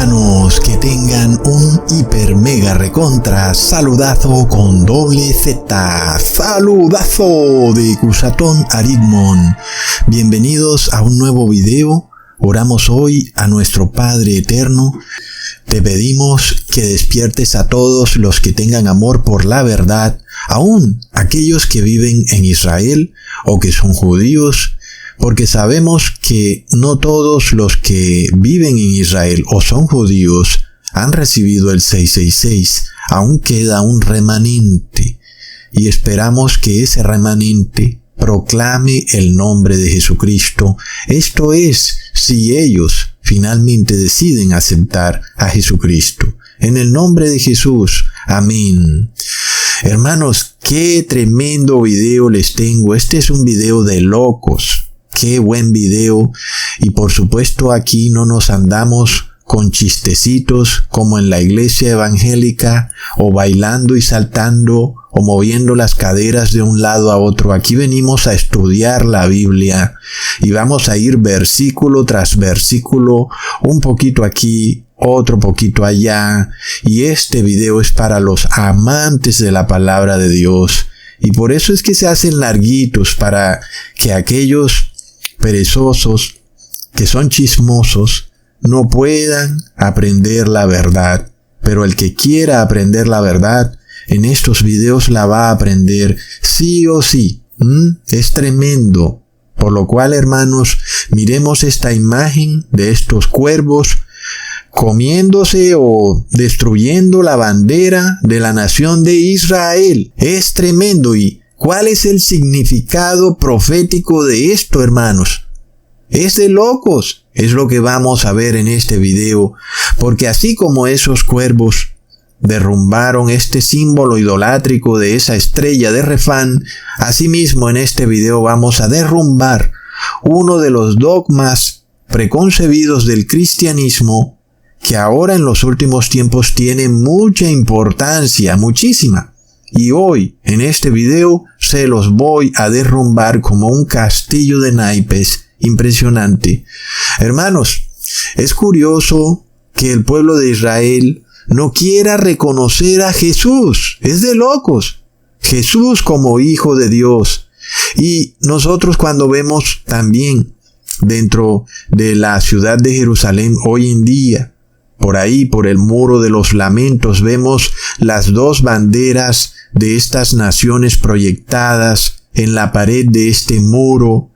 hermanos, que tengan un hiper mega recontra saludazo con doble Z, saludazo de Cusatón Arigmon. Bienvenidos a un nuevo video. Oramos hoy a nuestro Padre Eterno. Te pedimos que despiertes a todos los que tengan amor por la verdad, aún aquellos que viven en Israel o que son judíos, porque sabemos que no todos los que viven en Israel o son judíos han recibido el 666. Aún queda un remanente y esperamos que ese remanente proclame el nombre de Jesucristo. Esto es, si ellos finalmente deciden aceptar a Jesucristo. En el nombre de Jesús. Amén. Hermanos, qué tremendo video les tengo. Este es un video de locos. Qué buen video. Y por supuesto aquí no nos andamos con chistecitos como en la iglesia evangélica, o bailando y saltando, o moviendo las caderas de un lado a otro. Aquí venimos a estudiar la Biblia y vamos a ir versículo tras versículo, un poquito aquí, otro poquito allá. Y este video es para los amantes de la palabra de Dios. Y por eso es que se hacen larguitos, para que aquellos perezosos que son chismosos no puedan aprender la verdad. Pero el que quiera aprender la verdad, en estos videos la va a aprender sí o sí. Es tremendo. Por lo cual, hermanos, miremos esta imagen de estos cuervos comiéndose o destruyendo la bandera de la nación de Israel. Es tremendo. ¿Y cuál es el significado profético de esto, hermanos? Es de locos. Es lo que vamos a ver en este video, porque así como esos cuervos derrumbaron este símbolo idolátrico de esa estrella de Refán, asimismo en este video vamos a derrumbar uno de los dogmas preconcebidos del cristianismo, que ahora en los últimos tiempos tiene mucha importancia, muchísima. Y hoy, en este video, se los voy a derrumbar como un castillo de naipes impresionante. Hermanos, es curioso que el pueblo de Israel no quiera reconocer a Jesús. Es de locos. Jesús como Hijo de Dios. Y nosotros cuando vemos también dentro de la ciudad de Jerusalén hoy en día, por ahí, por el muro de los lamentos, vemos las dos banderas de estas naciones proyectadas en la pared de este muro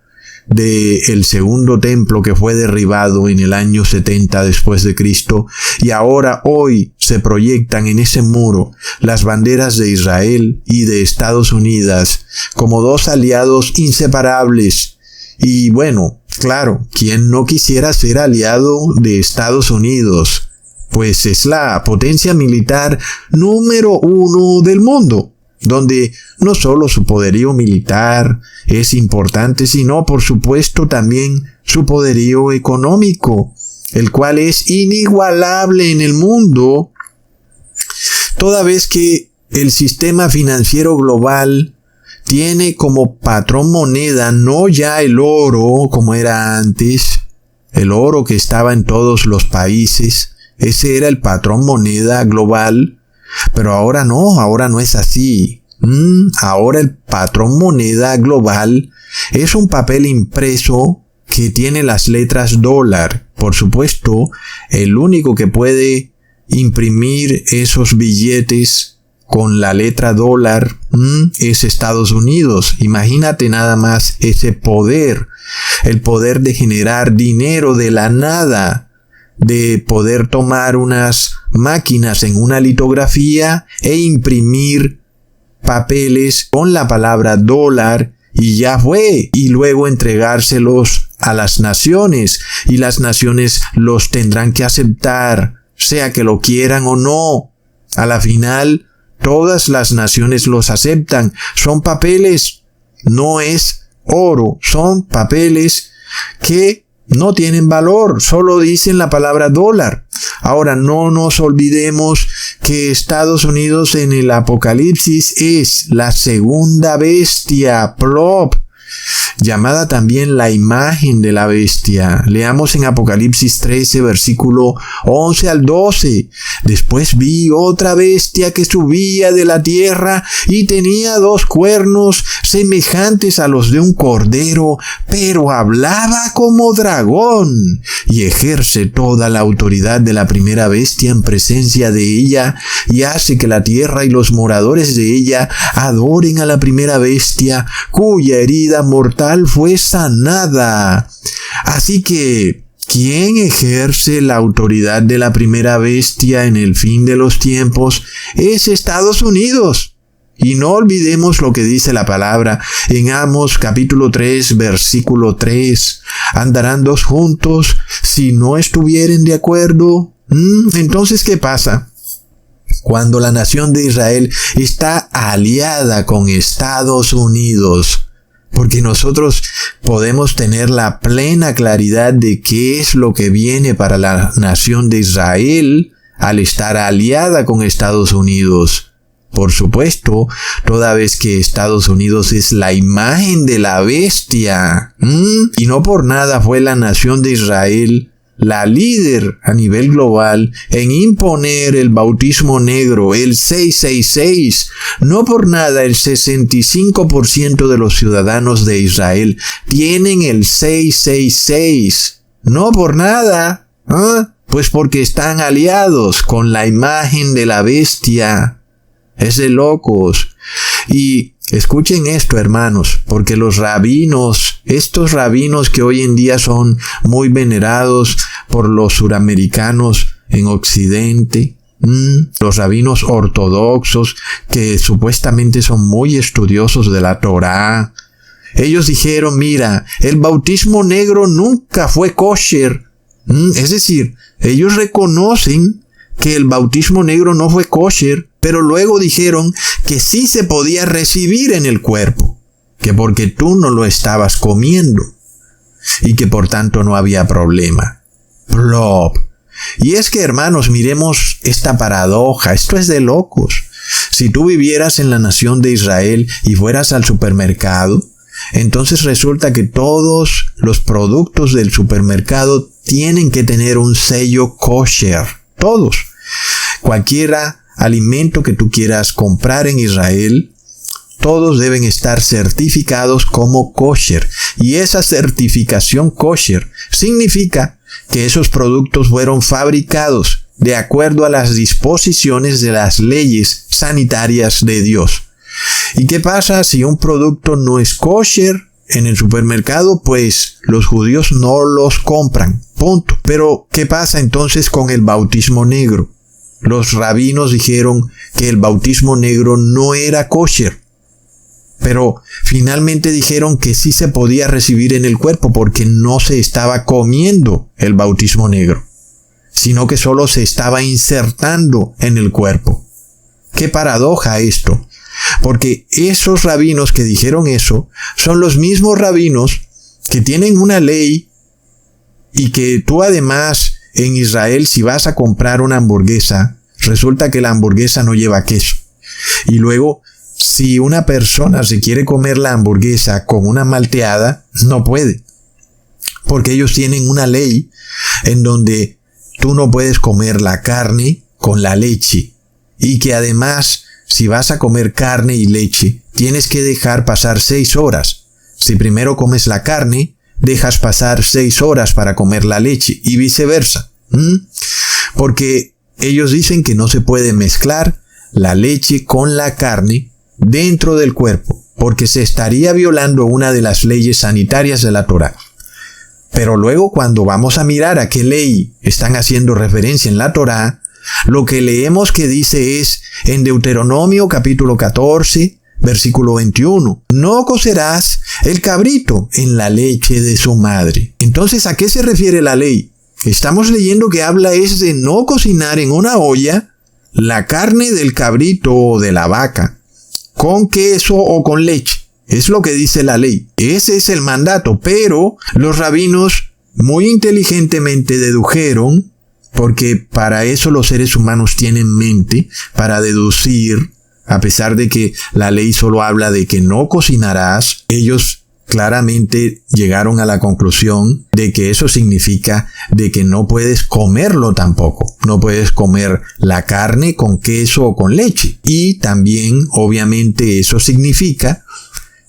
del segundo templo que fue derribado en el año 70 después de Cristo. Y ahora hoy se proyectan en ese muro las banderas de Israel y de Estados Unidos como dos aliados inseparables. Y bueno, claro, ¿quién no quisiera ser aliado de Estados Unidos? Pues es la potencia militar número 1 del mundo, donde no solo su poderío militar es importante, sino por supuesto también su poderío económico, el cual es inigualable en el mundo, toda vez que el sistema financiero global tiene como patrón moneda no ya el oro como era antes, el oro que estaba en todos los países. Ese era el patrón moneda global, pero ahora no es así. Ahora el patrón moneda global es un papel impreso que tiene las letras dólar. Por supuesto, el único que puede imprimir esos billetes con la letra dólar es Estados Unidos. Imagínate nada más ese poder, el poder de generar dinero de la nada, de poder tomar unas máquinas en una litografía e imprimir papeles con la palabra dólar y ya fue, y luego entregárselos a las naciones, y las naciones los tendrán que aceptar, sea que lo quieran o no. A la final, todas las naciones los aceptan. Son papeles, no es oro, son papeles que no tienen valor, solo dicen la palabra dólar. Ahora, no nos olvidemos que Estados Unidos en el Apocalipsis es la segunda bestia, plop. llamada también la imagen de la bestia. Leamos en Apocalipsis 13, versículo 11 al 12. Después vi otra bestia que subía de la tierra y tenía 2 cuernos semejantes a los de un cordero, pero hablaba como dragón y ejerce toda la autoridad de la primera bestia en presencia de ella y hace que la tierra y los moradores de ella adoren a la primera bestia, cuya herida mortal fue sanada. Así que, ¿quién ejerce la autoridad de la primera bestia en el fin de los tiempos? Es Estados Unidos. Y no olvidemos lo que dice la palabra en Amos capítulo 3, versículo 3. ¿Andarán 2 juntos si no estuvieren de acuerdo? Entonces, ¿qué pasa? Cuando la nación de Israel está aliada con Estados Unidos, porque nosotros podemos tener la plena claridad de qué es lo que viene para la nación de Israel al estar aliada con Estados Unidos. Por supuesto, toda vez que Estados Unidos es la imagen de la bestia, y no por nada fue la nación de Israel la líder a nivel global en imponer el bautismo negro, el 666. No por nada el 65% de los ciudadanos de Israel tienen el 666. No por nada, pues porque están aliados con la imagen de la bestia. Es de locos. Y escuchen esto, hermanos, porque los rabinos, estos rabinos que hoy en día son muy venerados por los suramericanos en Occidente, los rabinos ortodoxos que supuestamente son muy estudiosos de la Torá, ellos dijeron, mira, el bautismo negro nunca fue kosher. Es decir, ellos reconocen que el bautismo negro no fue kosher, pero luego dijeron que sí se podía recibir en el cuerpo, que porque tú no lo estabas comiendo, y que por tanto no había problema. Plop. Y es que, hermanos, miremos esta paradoja, esto es de locos. Si tú vivieras en la nación de Israel y fueras al supermercado, entonces resulta que todos los productos del supermercado tienen que tener un sello kosher. Todos. Cualquiera alimento que tú quieras comprar en Israel, todos deben estar certificados como kosher. Y esa certificación kosher significa que esos productos fueron fabricados de acuerdo a las disposiciones de las leyes sanitarias de Dios. ¿Y qué pasa si un producto no es kosher en el supermercado? Pues los judíos no los compran. Punto. Pero, ¿qué pasa entonces con el bautismo negro? Los rabinos dijeron que el bautismo negro no era kosher, pero finalmente dijeron que sí se podía recibir en el cuerpo porque no se estaba comiendo el bautismo negro, sino que solo se estaba insertando en el cuerpo. ¡Qué paradoja esto! Porque esos rabinos que dijeron eso son los mismos rabinos que tienen una ley y que tú además en Israel, si vas a comprar una hamburguesa, resulta que la hamburguesa no lleva queso. Y luego, si una persona se quiere comer la hamburguesa con una malteada, no puede. Porque ellos tienen una ley en donde tú no puedes comer la carne con la leche. Y que además, si vas a comer carne y leche, tienes que dejar pasar 6 horas. Si primero comes la carne, dejas pasar 6 horas para comer la leche y viceversa. Porque ellos dicen que no se puede mezclar la leche con la carne dentro del cuerpo, porque se estaría violando una de las leyes sanitarias de la Torá. Pero luego cuando vamos a mirar a qué ley están haciendo referencia en la Torá, lo que leemos que dice es en Deuteronomio capítulo 14, versículo 21. No cocerás el cabrito en la leche de su madre. Entonces, ¿a qué se refiere la ley? Estamos leyendo que habla es de no cocinar en una olla la carne del cabrito o de la vaca con queso o con leche. Es lo que dice la ley. Ese es el mandato. Pero los rabinos muy inteligentemente dedujeron, porque para eso los seres humanos tienen mente, para deducir, a pesar de que la ley solo habla de que no cocinarás, ellos claramente llegaron a la conclusión de que eso significa de que no puedes comerlo tampoco. No puedes comer la carne con queso o con leche. Y también, obviamente, eso significa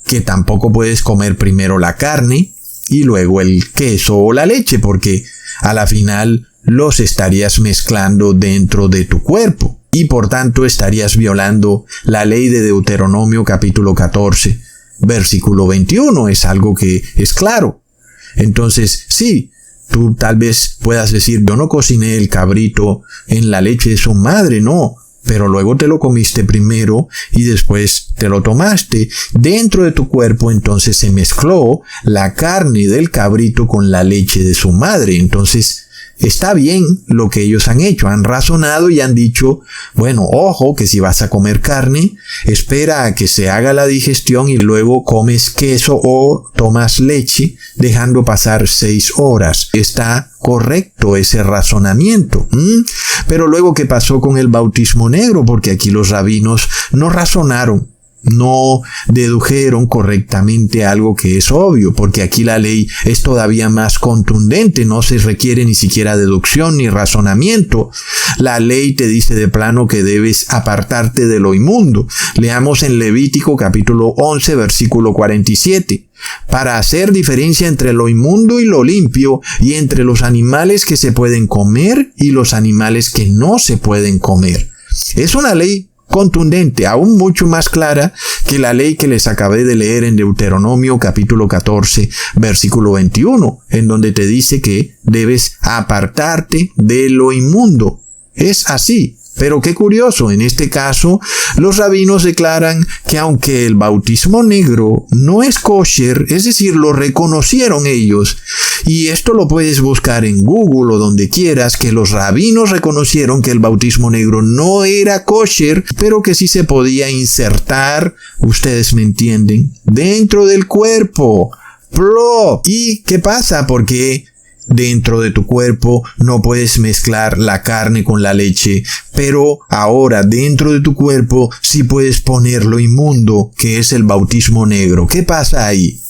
que tampoco puedes comer primero la carne y luego el queso o la leche, porque a la final los estarías mezclando dentro de tu cuerpo. Y por tanto estarías violando la ley de Deuteronomio capítulo 14. Versículo 21, es algo que es claro. Entonces, sí, tú tal vez puedas decir, yo no cociné el cabrito en la leche de su madre, no, pero luego te lo comiste primero y después te lo tomaste. Dentro de tu cuerpo entonces se mezcló la carne del cabrito con la leche de su madre. Entonces, está bien lo que ellos han hecho, han razonado y han dicho, bueno, ojo, que si vas a comer carne, espera a que se haga la digestión y luego comes queso o tomas leche, dejando pasar 6 horas. Está correcto ese razonamiento. Pero luego, ¿qué pasó con el bautismo negro? Porque aquí los rabinos no razonaron. No dedujeron correctamente algo que es obvio, porque aquí la ley es todavía más contundente, no se requiere ni siquiera deducción ni razonamiento. La ley te dice de plano que debes apartarte de lo inmundo. Leamos en Levítico capítulo 11, versículo 47. Para hacer diferencia entre lo inmundo y lo limpio, y entre los animales que se pueden comer y los animales que no se pueden comer. Es una ley contundente, aún mucho más clara que la ley que les acabé de leer en Deuteronomio capítulo 14, versículo 21, en donde te dice que debes apartarte de lo inmundo. Es así. Pero qué curioso, en este caso, los rabinos declaran que aunque el bautismo negro no es kosher, es decir, lo reconocieron ellos, y esto lo puedes buscar en Google o donde quieras, que los rabinos reconocieron que el bautismo negro no era kosher, pero que sí se podía insertar, ustedes me entienden, dentro del cuerpo. ¿Y qué pasa? Porque dentro de tu cuerpo no puedes mezclar la carne con la leche, pero ahora dentro de tu cuerpo sí puedes poner lo inmundo, que es el bautismo negro. ¿Qué pasa ahí?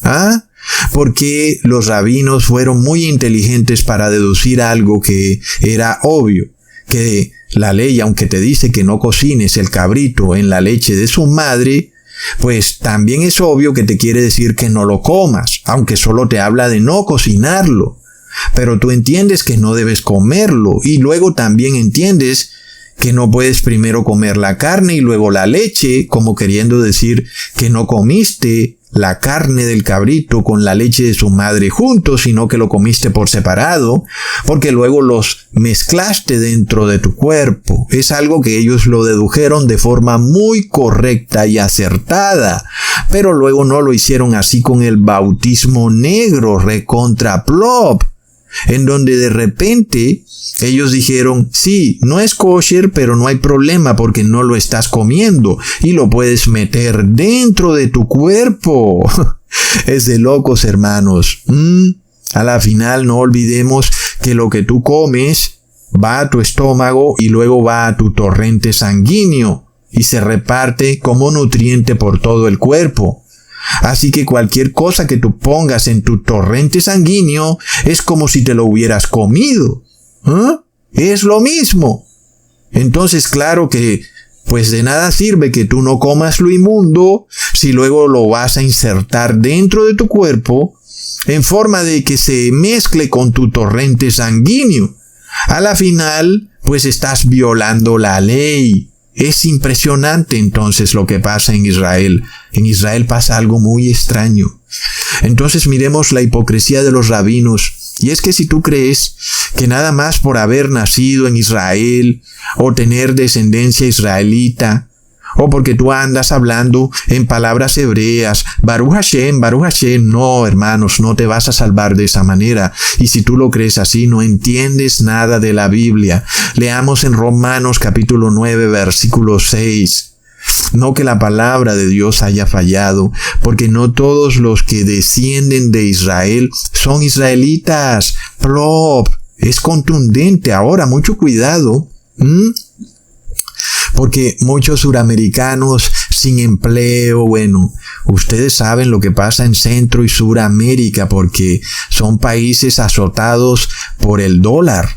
Porque los rabinos fueron muy inteligentes para deducir algo que era obvio, que la ley, aunque te dice que no cocines el cabrito en la leche de su madre, pues también es obvio que te quiere decir que no lo comas, aunque solo te habla de no cocinarlo. Pero tú entiendes que no debes comerlo y luego también entiendes que no puedes primero comer la carne y luego la leche, como queriendo decir que no comiste la carne del cabrito con la leche de su madre juntos, sino que lo comiste por separado, porque luego los mezclaste dentro de tu cuerpo. Es algo que ellos lo dedujeron de forma muy correcta y acertada, pero luego no lo hicieron así con el bautismo negro recontra plop, en donde de repente ellos dijeron, sí, no es kosher, pero no hay problema porque no lo estás comiendo y lo puedes meter dentro de tu cuerpo. Es de locos, hermanos. A la final no olvidemos que lo que tú comes va a tu estómago y luego va a tu torrente sanguíneo y se reparte como nutriente por todo el cuerpo. Así que cualquier cosa que tú pongas en tu torrente sanguíneo es como si te lo hubieras comido. Es lo mismo. Entonces, claro que pues de nada sirve que tú no comas lo inmundo si luego lo vas a insertar dentro de tu cuerpo en forma de que se mezcle con tu torrente sanguíneo. A la final, pues estás violando la ley. Es impresionante entonces lo que pasa en Israel. En Israel pasa algo muy extraño. Entonces miremos la hipocresía de los rabinos. Y es que si tú crees que nada más por haber nacido en Israel o tener descendencia israelita, o porque tú andas hablando en palabras hebreas, Baruch Hashem, no, hermanos, no te vas a salvar de esa manera. Y si tú lo crees así, no entiendes nada de la Biblia. Leamos en Romanos capítulo 9, versículo 6. No que la palabra de Dios haya fallado, porque no todos los que descienden de Israel son israelitas. Es contundente. Ahora, mucho cuidado. Porque muchos suramericanos sin empleo, bueno, ustedes saben lo que pasa en Centro y Suramérica porque son países azotados por el dólar.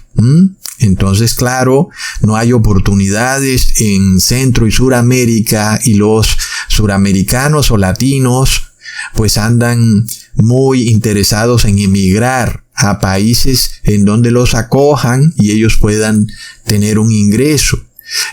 Entonces, claro, no hay oportunidades en Centro y Suramérica y los suramericanos o latinos pues andan muy interesados en emigrar a países en donde los acojan y ellos puedan tener un ingreso.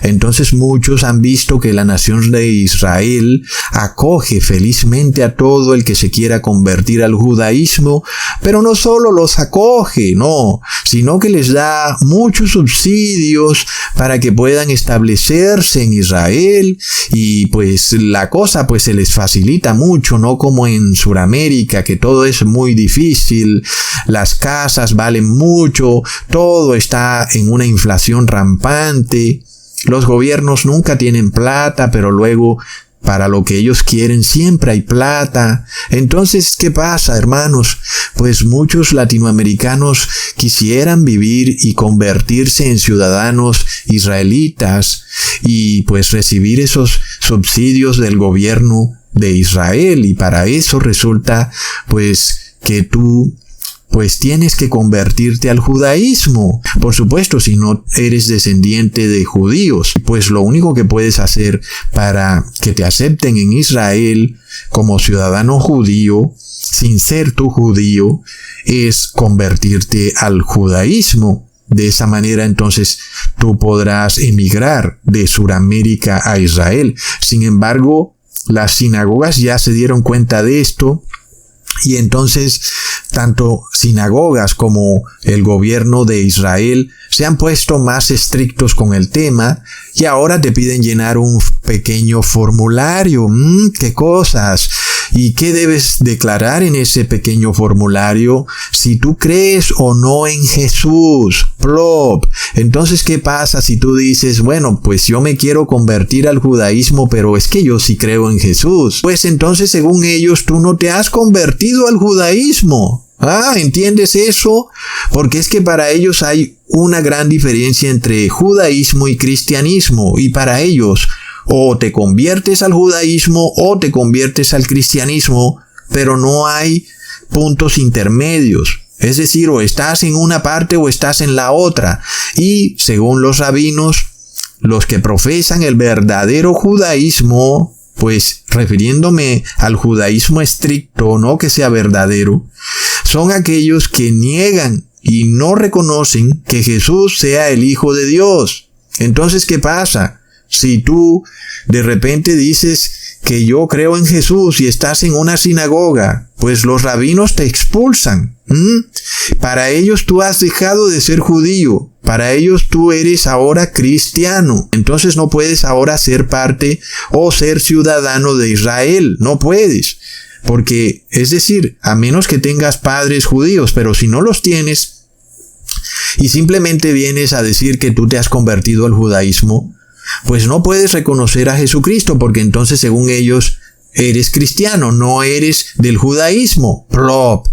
Entonces muchos han visto que la nación de Israel acoge felizmente a todo el que se quiera convertir al judaísmo, pero no solo los acoge, no, sino que les da muchos subsidios para que puedan establecerse en Israel y pues la cosa pues se les facilita mucho, no como en Sudamérica que todo es muy difícil, las casas valen mucho, todo está en una inflación rampante. Los gobiernos nunca tienen plata, pero luego para lo que ellos quieren siempre hay plata. Entonces, ¿qué pasa, hermanos? Pues muchos latinoamericanos quisieran vivir y convertirse en ciudadanos israelitas y pues recibir esos subsidios del gobierno de Israel. Y para eso resulta pues que tú pues tienes que convertirte al judaísmo. Por supuesto, si no eres descendiente de judíos, pues lo único que puedes hacer para que te acepten en Israel como ciudadano judío, sin ser tú judío, es convertirte al judaísmo. De esa manera, entonces, tú podrás emigrar de Sudamérica a Israel. Sin embargo, las sinagogas ya se dieron cuenta de esto. Y entonces, tanto sinagogas como el gobierno de Israel se han puesto más estrictos con el tema y ahora te piden llenar un pequeño formulario. ¿Qué cosas? ¿Y qué debes declarar en ese pequeño formulario? Si tú crees o no en Jesús. Plop. Entonces, ¿qué pasa si tú dices, bueno, pues yo me quiero convertir al judaísmo, pero es que yo sí creo en Jesús? Pues entonces, según ellos, tú no te has convertido al judaísmo. ¿Entiendes eso? Porque es que para ellos hay una gran diferencia entre judaísmo y cristianismo. Y para ellos, o te conviertes al judaísmo o te conviertes al cristianismo, pero no hay puntos intermedios. Es decir, o estás en una parte o estás en la otra. Y según los rabinos, los que profesan el verdadero judaísmo, pues refiriéndome al judaísmo estricto, no que sea verdadero, son aquellos que niegan y no reconocen que Jesús sea el Hijo de Dios. Entonces, ¿qué pasa? Si tú de repente dices que yo creo en Jesús y estás en una sinagoga, pues los rabinos te expulsan. Para ellos tú has dejado de ser judío. Para ellos tú eres ahora cristiano. Entonces no puedes ahora ser parte o ser ciudadano de Israel. No puedes. Porque, es decir, a menos que tengas padres judíos, pero si no los tienes y simplemente vienes a decir que tú te has convertido al judaísmo, pues no puedes reconocer a Jesucristo, porque entonces, según ellos, eres cristiano, no eres del judaísmo. Plop.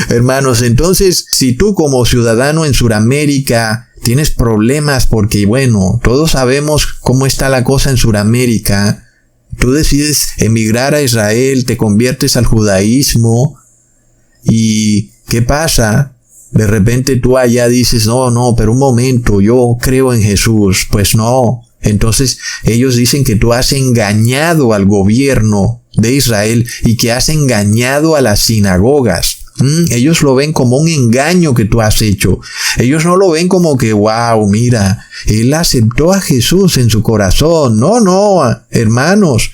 Hermanos, entonces, si tú como ciudadano en Sudamérica tienes problemas porque, bueno, todos sabemos cómo está la cosa en Sudamérica, tú decides emigrar a Israel, te conviertes al judaísmo, y ¿qué pasa? De repente tú allá dices, no, pero un momento, yo creo en Jesús. Pues no. Entonces ellos dicen que tú has engañado al gobierno de Israel y que has engañado a las sinagogas. Ellos lo ven como un engaño que tú has hecho. Ellos no lo ven como que, wow, mira, él aceptó a Jesús en su corazón. No, hermanos.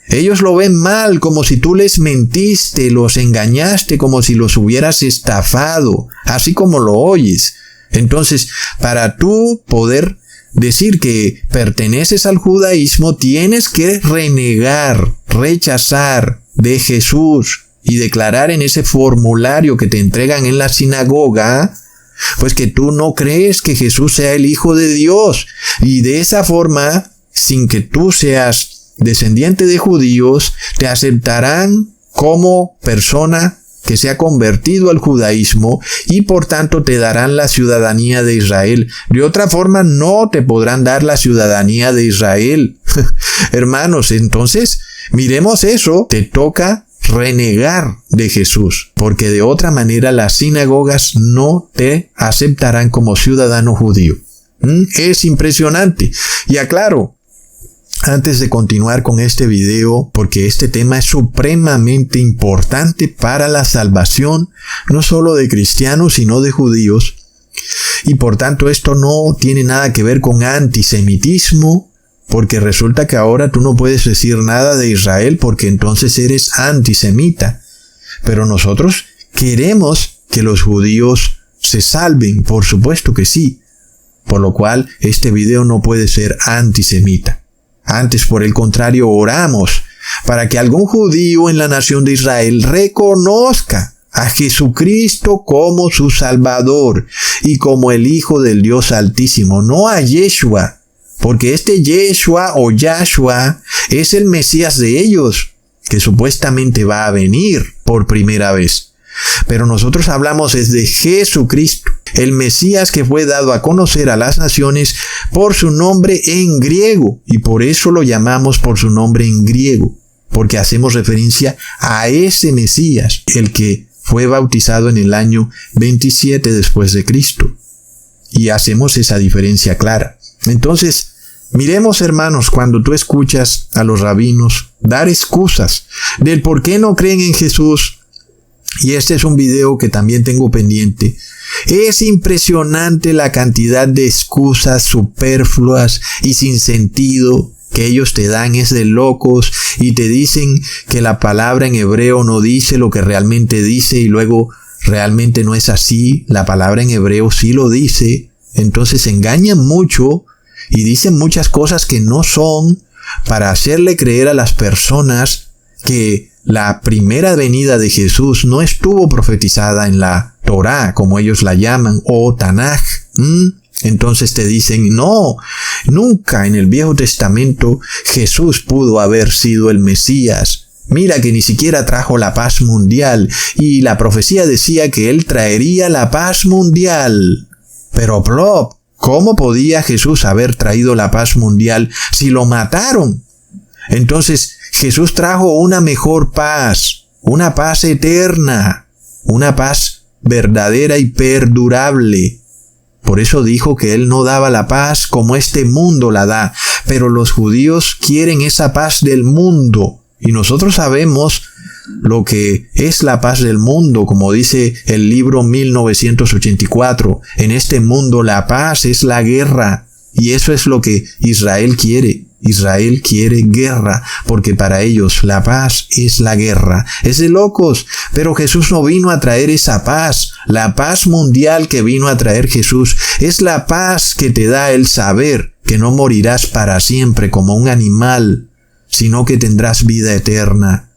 Ellos lo ven mal, como si tú les mentiste, los engañaste, como si los hubieras estafado, así como lo oyes. Entonces, para tú poder decir que perteneces al judaísmo, tienes que renegar, rechazar de Jesús y declarar en ese formulario que te entregan en la sinagoga, pues que tú no crees que Jesús sea el Hijo de Dios. Y de esa forma, sin que tú seas descendiente de judíos, te aceptarán como persona que se ha convertido al judaísmo y por tanto te darán la ciudadanía de Israel. De otra forma no te podrán dar la ciudadanía de Israel. Hermanos, entonces, miremos eso. Te toca renegar de Jesús, porque de otra manera las sinagogas no te aceptarán como ciudadano judío. Es impresionante. Y aclaro, antes de continuar con este video, porque este tema es supremamente importante para la salvación, no solo de cristianos, sino de judíos. Y por tanto esto no tiene nada que ver con antisemitismo, porque resulta que ahora tú no puedes decir nada de Israel porque entonces eres antisemita. Pero nosotros queremos que los judíos se salven, por supuesto que sí. Por lo cual este video no puede ser antisemita. Antes, por el contrario, oramos para que algún judío en la nación de Israel reconozca a Jesucristo como su Salvador y como el Hijo del Dios Altísimo, no a Yeshua, porque este Yeshua o Yahshua es el Mesías de ellos, que supuestamente va a venir por primera vez. Pero nosotros hablamos es de Jesucristo, el Mesías que fue dado a conocer a las naciones por su nombre en griego, y por eso lo llamamos por su nombre en griego, porque hacemos referencia a ese Mesías, el que fue bautizado en el año 27 después de Cristo. Y hacemos esa diferencia clara. Entonces, miremos, hermanos, cuando tú escuchas a los rabinos dar excusas del por qué no creen en Jesús, y este es un video que también tengo pendiente. Es impresionante la cantidad de excusas superfluas y sin sentido que ellos te dan, es de locos, y te dicen que la palabra en hebreo no dice lo que realmente dice y luego realmente no es así. La palabra en hebreo sí lo dice. Entonces engañan mucho y dicen muchas cosas que no son para hacerle creer a las personas que la primera venida de Jesús no estuvo profetizada en la Torá, como ellos la llaman, o Tanaj. Entonces te dicen, no, nunca en el Viejo Testamento Jesús pudo haber sido el Mesías. Mira que ni siquiera trajo la paz mundial, y la profecía decía que él traería la paz mundial. Pero plop, ¿cómo podía Jesús haber traído la paz mundial si lo mataron? Entonces, Jesús trajo una mejor paz, una paz eterna, una paz verdadera y perdurable. Por eso dijo que Él no daba la paz como este mundo la da, pero los judíos quieren esa paz del mundo. Y nosotros sabemos lo que es la paz del mundo, como dice el libro 1984. En este mundo la paz es la guerra, y eso es lo que Israel quiere. Israel quiere guerra, porque para ellos la paz es la guerra. Es de locos, pero Jesús no vino a traer esa paz. La paz mundial que vino a traer Jesús es la paz que te da el saber que no morirás para siempre como un animal, sino que tendrás vida eterna.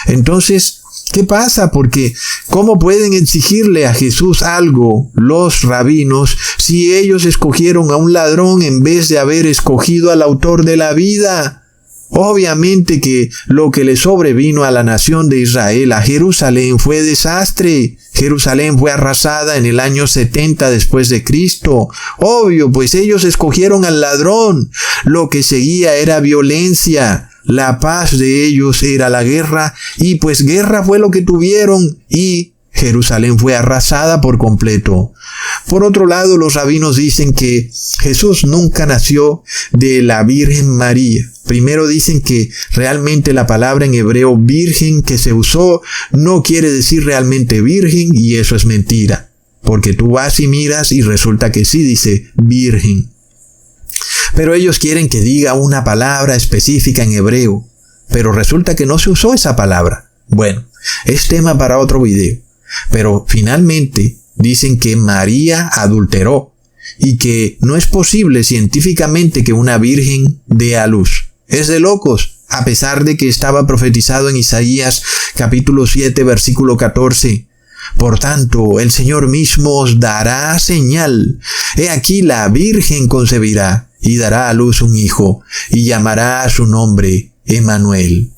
Entonces, ¿qué pasa? Porque ¿cómo pueden exigirle a Jesús algo los rabinos si ellos escogieron a un ladrón en vez de haber escogido al autor de la vida? Obviamente que lo que le sobrevino a la nación de Israel, a Jerusalén, fue desastre. Jerusalén fue arrasada en el año 70 después de Cristo. Obvio, pues ellos escogieron al ladrón. Lo que seguía era violencia. La paz de ellos era la guerra, y pues guerra fue lo que tuvieron, y Jerusalén fue arrasada por completo. Por otro lado, los rabinos dicen que Jesús nunca nació de la Virgen María. Primero dicen que realmente la palabra en hebreo virgen que se usó no quiere decir realmente virgen, y eso es mentira, porque tú vas y miras y resulta que sí dice virgen. Pero ellos quieren que diga una palabra específica en hebreo, pero resulta que no se usó esa palabra. Bueno, es tema para otro video. Pero finalmente dicen que María adulteró y que no es posible científicamente que una virgen dé a luz. Es de locos, a pesar de que estaba profetizado en Isaías capítulo 7 versículo 14. Por tanto, el Señor mismo os dará señal. He aquí la virgen concebirá y dará a luz un hijo, y llamará a su nombre Emmanuel.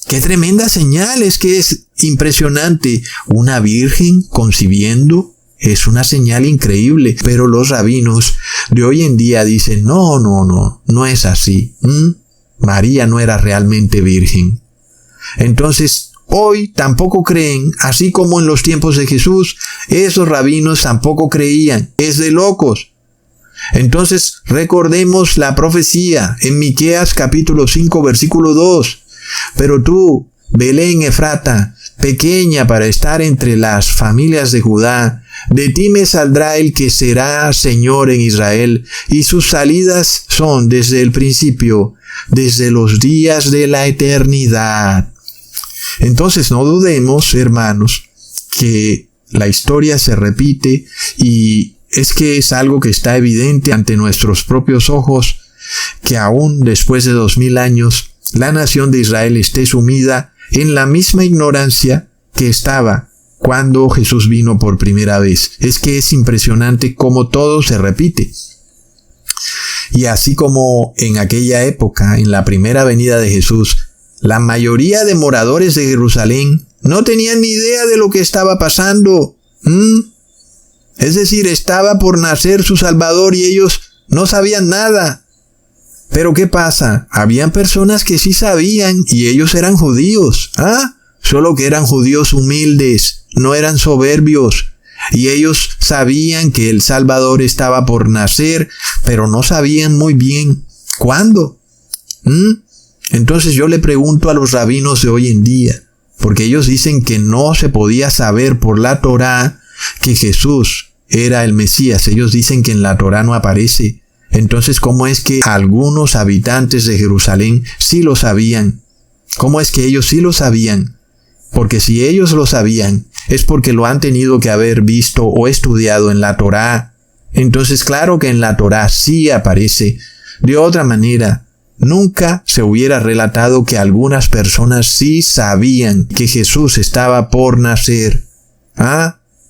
¡Qué tremenda señal! Es que es impresionante. Una virgen concibiendo es una señal increíble. Pero los rabinos de hoy en día dicen, no es así. María no era realmente virgen. Entonces, hoy tampoco creen, así como en los tiempos de Jesús, esos rabinos tampoco creían. Es de locos. Entonces, recordemos la profecía en Miqueas capítulo 5, versículo 2. Pero tú, Belén Efrata, pequeña para estar entre las familias de Judá, de ti me saldrá el que será Señor en Israel, y sus salidas son desde el principio, desde los días de la eternidad. Entonces no dudemos, hermanos, que la historia se repite, y es que es algo que está evidente ante nuestros propios ojos, que aún después de 2000 años, la nación de Israel esté sumida en la misma ignorancia que estaba cuando Jesús vino por primera vez. Es que es impresionante cómo todo se repite. Y así como en aquella época, en la primera venida de Jesús, la mayoría de moradores de Jerusalén no tenían ni idea de lo que estaba pasando. Es decir, estaba por nacer su Salvador y ellos no sabían nada. Pero ¿qué pasa? Habían personas que sí sabían y ellos eran judíos. Solo que eran judíos humildes, no eran soberbios. Y ellos sabían que el Salvador estaba por nacer, pero no sabían muy bien cuándo. Entonces yo le pregunto a los rabinos de hoy en día, porque ellos dicen que no se podía saber por la Torá que Jesús era el Mesías. Ellos dicen que en la Torá no aparece. Entonces, ¿cómo es que algunos habitantes de Jerusalén sí lo sabían? ¿Cómo es que ellos sí lo sabían? Porque si ellos lo sabían, es porque lo han tenido que haber visto o estudiado en la Torá. Entonces, claro que en la Torá sí aparece. De otra manera, nunca se hubiera relatado que algunas personas sí sabían que Jesús estaba por nacer.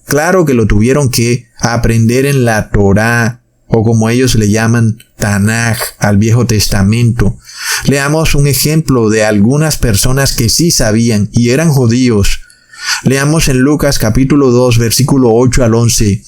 Claro que lo tuvieron que aprender en la Torá, o como ellos le llaman, Tanaj, al Viejo Testamento. Leamos un ejemplo de algunas personas que sí sabían y eran judíos. Leamos en Lucas capítulo 2, versículo 8 al 11.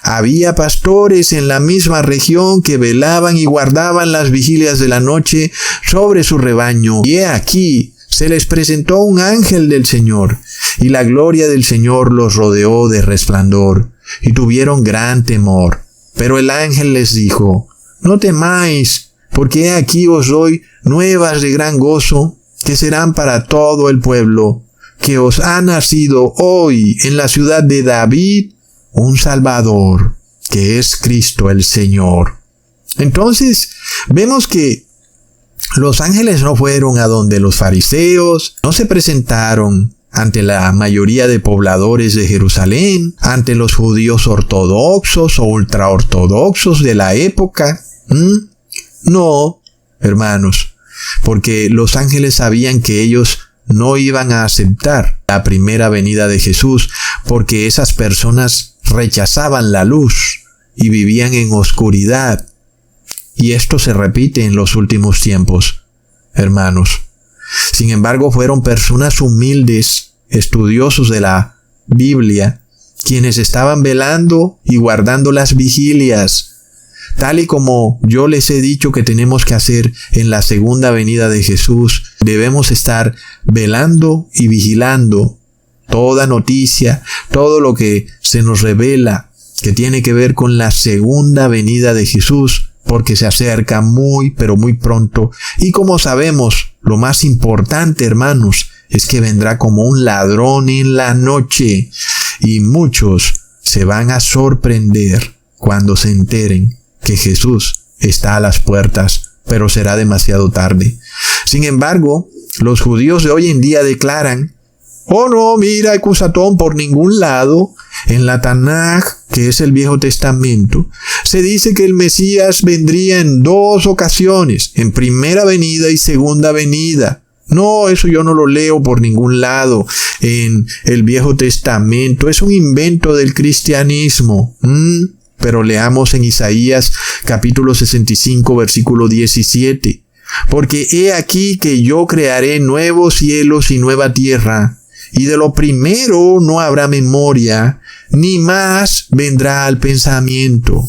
Había pastores en la misma región que velaban y guardaban las vigilias de la noche sobre su rebaño. Y he aquí, se les presentó un ángel del Señor, y la gloria del Señor los rodeó de resplandor, y tuvieron gran temor. Pero el ángel les dijo, no temáis, porque he aquí os doy nuevas de gran gozo, que serán para todo el pueblo, que os ha nacido hoy en la ciudad de David un Salvador, que es Cristo el Señor. Entonces, vemos que los ángeles no fueron a donde los fariseos, no se presentaron ante la mayoría de pobladores de Jerusalén, ante los judíos ortodoxos o ultraortodoxos de la época. No, hermanos, porque los ángeles sabían que ellos no iban a aceptar la primera venida de Jesús, porque esas personas rechazaban la luz y vivían en oscuridad. Y esto se repite en los últimos tiempos, hermanos. Sin embargo, fueron personas humildes, estudiosos de la Biblia, quienes estaban velando y guardando las vigilias, tal y como yo les he dicho que tenemos que hacer en la segunda venida de Jesús. Debemos estar velando y vigilando toda noticia, todo lo que se nos revela que tiene que ver con la segunda venida de Jesús, porque se acerca muy, pero muy pronto. Y como sabemos, lo más importante, hermanos, es que vendrá como un ladrón en la noche, y muchos se van a sorprender cuando se enteren que Jesús está a las puertas, pero será demasiado tarde. Sin embargo, los judíos de hoy en día declaran, oh no, mira, Cusatón, por ningún lado, en la Tanaj, que es el Viejo Testamento, se dice que el Mesías vendría en 2 ocasiones, en primera venida y segunda venida. No, eso yo no lo leo por ningún lado en el Viejo Testamento. Es un invento del cristianismo. Pero leamos en Isaías capítulo 65, versículo 17. porque he aquí que yo crearé nuevos cielos y nueva tierra, y de lo primero no habrá memoria, ni más vendrá al pensamiento.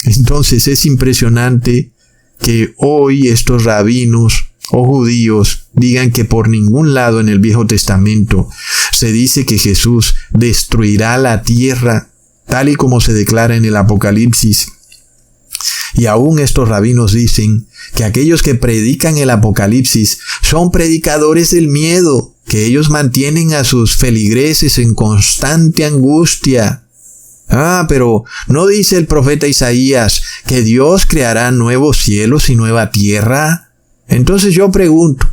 Entonces es impresionante que hoy estos rabinos o judíos digan que por ningún lado en el Viejo Testamento se dice que Jesús destruirá la tierra, tal y como se declara en el Apocalipsis. Y aún estos rabinos dicen que aquellos que predican el Apocalipsis son predicadores del miedo, que ellos mantienen a sus feligreses en constante angustia. Pero ¿no dice el profeta Isaías que Dios creará nuevos cielos y nueva tierra? Entonces yo pregunto,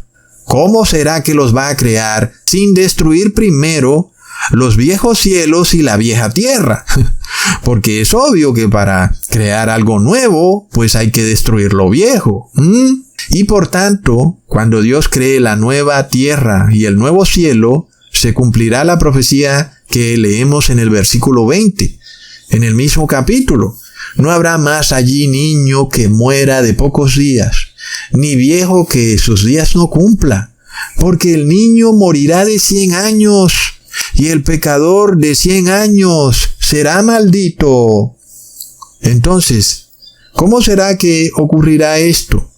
¿cómo será que los va a crear sin destruir primero los viejos cielos y la vieja tierra? Porque es obvio que para crear algo nuevo, pues hay que destruir lo viejo. Y por tanto, cuando Dios cree la nueva tierra y el nuevo cielo, se cumplirá la profecía que leemos en el versículo 20, en el mismo capítulo. No habrá más allí niño que muera de pocos días, ni viejo que sus días no cumpla, porque el niño morirá de 100 años, y el pecador de 100 años será maldito. Entonces, ¿cómo será que ocurrirá esto?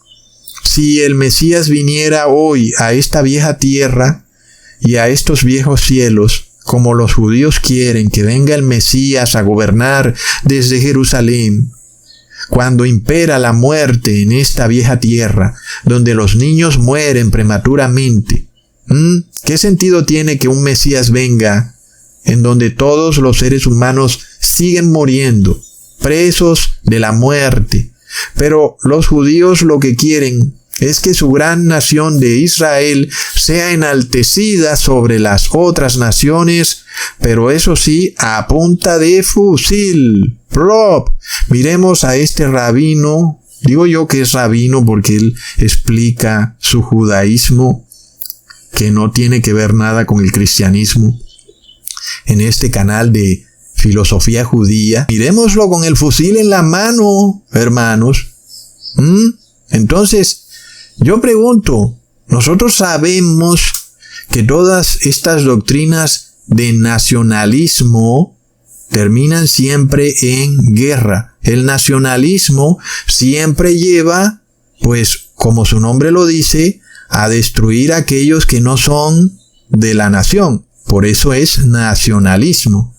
Si el Mesías viniera hoy a esta vieja tierra y a estos viejos cielos, como los judíos quieren que venga el Mesías a gobernar desde Jerusalén, cuando impera la muerte en esta vieja tierra, donde los niños mueren prematuramente, ¿qué sentido tiene que un Mesías venga en donde todos los seres humanos siguen muriendo, presos de la muerte? Pero los judíos lo que quieren es que su gran nación de Israel sea enaltecida sobre las otras naciones, pero eso sí, a punta de fusil. ¡Plop! Miremos a este rabino, digo yo que es rabino porque él explica su judaísmo, que no tiene que ver nada con el cristianismo, en este canal de filosofía judía. Miremoslo con el fusil en la mano, hermanos. Entonces, yo pregunto, nosotros sabemos que todas estas doctrinas de nacionalismo terminan siempre en guerra. El nacionalismo siempre lleva, pues, como su nombre lo dice, a destruir a aquellos que no son de la nación. Por eso es nacionalismo.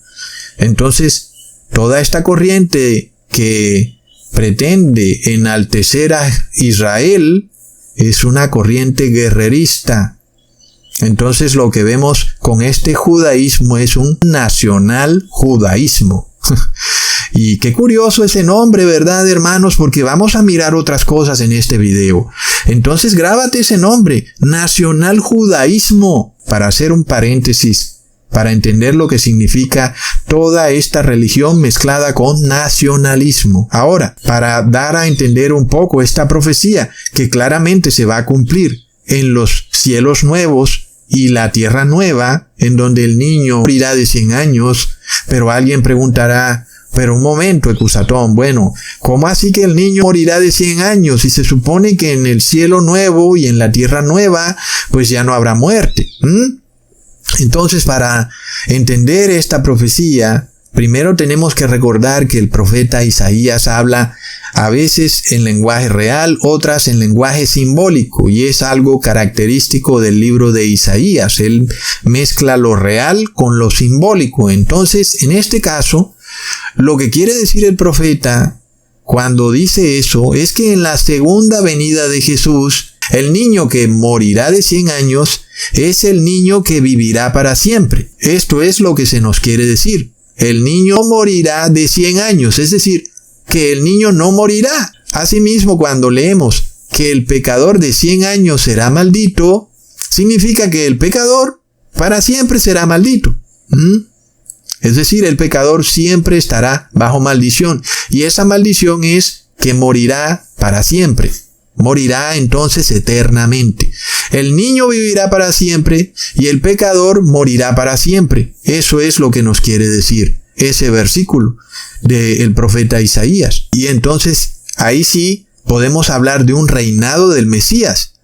Entonces, toda esta corriente que pretende enaltecer a Israel es una corriente guerrerista. Entonces lo que vemos con este judaísmo es un nacional judaísmo. Y qué curioso ese nombre, ¿verdad, hermanos? Porque vamos a mirar otras cosas en este video. Entonces grábate ese nombre, nacional judaísmo, para hacer un paréntesis, para entender lo que significa toda esta religión mezclada con nacionalismo. Ahora, para dar a entender un poco esta profecía que claramente se va a cumplir en los cielos nuevos y la tierra nueva, en donde el niño morirá de 100 años, pero alguien preguntará, pero un momento, Ecusatón, bueno, ¿cómo así que el niño morirá de 100 años? Si se supone que en el cielo nuevo y en la tierra nueva, pues ya no habrá muerte. Entonces, para entender esta profecía, primero tenemos que recordar que el profeta Isaías habla a veces en lenguaje real, otras en lenguaje simbólico, y es algo característico del libro de Isaías. Él mezcla lo real con lo simbólico. Entonces, en este caso, lo que quiere decir el profeta cuando dice eso es que en la segunda venida de Jesús, el niño que morirá de 100 años es el niño que vivirá para siempre. Esto es lo que se nos quiere decir. El niño morirá de 100 años, es decir, que el niño no morirá. Asimismo, cuando leemos que el pecador de 100 años será maldito, significa que el pecador para siempre será maldito. Es decir, el pecador siempre estará bajo maldición. Y esa maldición es que morirá para siempre. Morirá entonces eternamente. El niño vivirá para siempre y el pecador morirá para siempre. Eso es lo que nos quiere decir ese versículo del profeta Isaías. Y entonces ahí sí podemos hablar de un reinado del Mesías,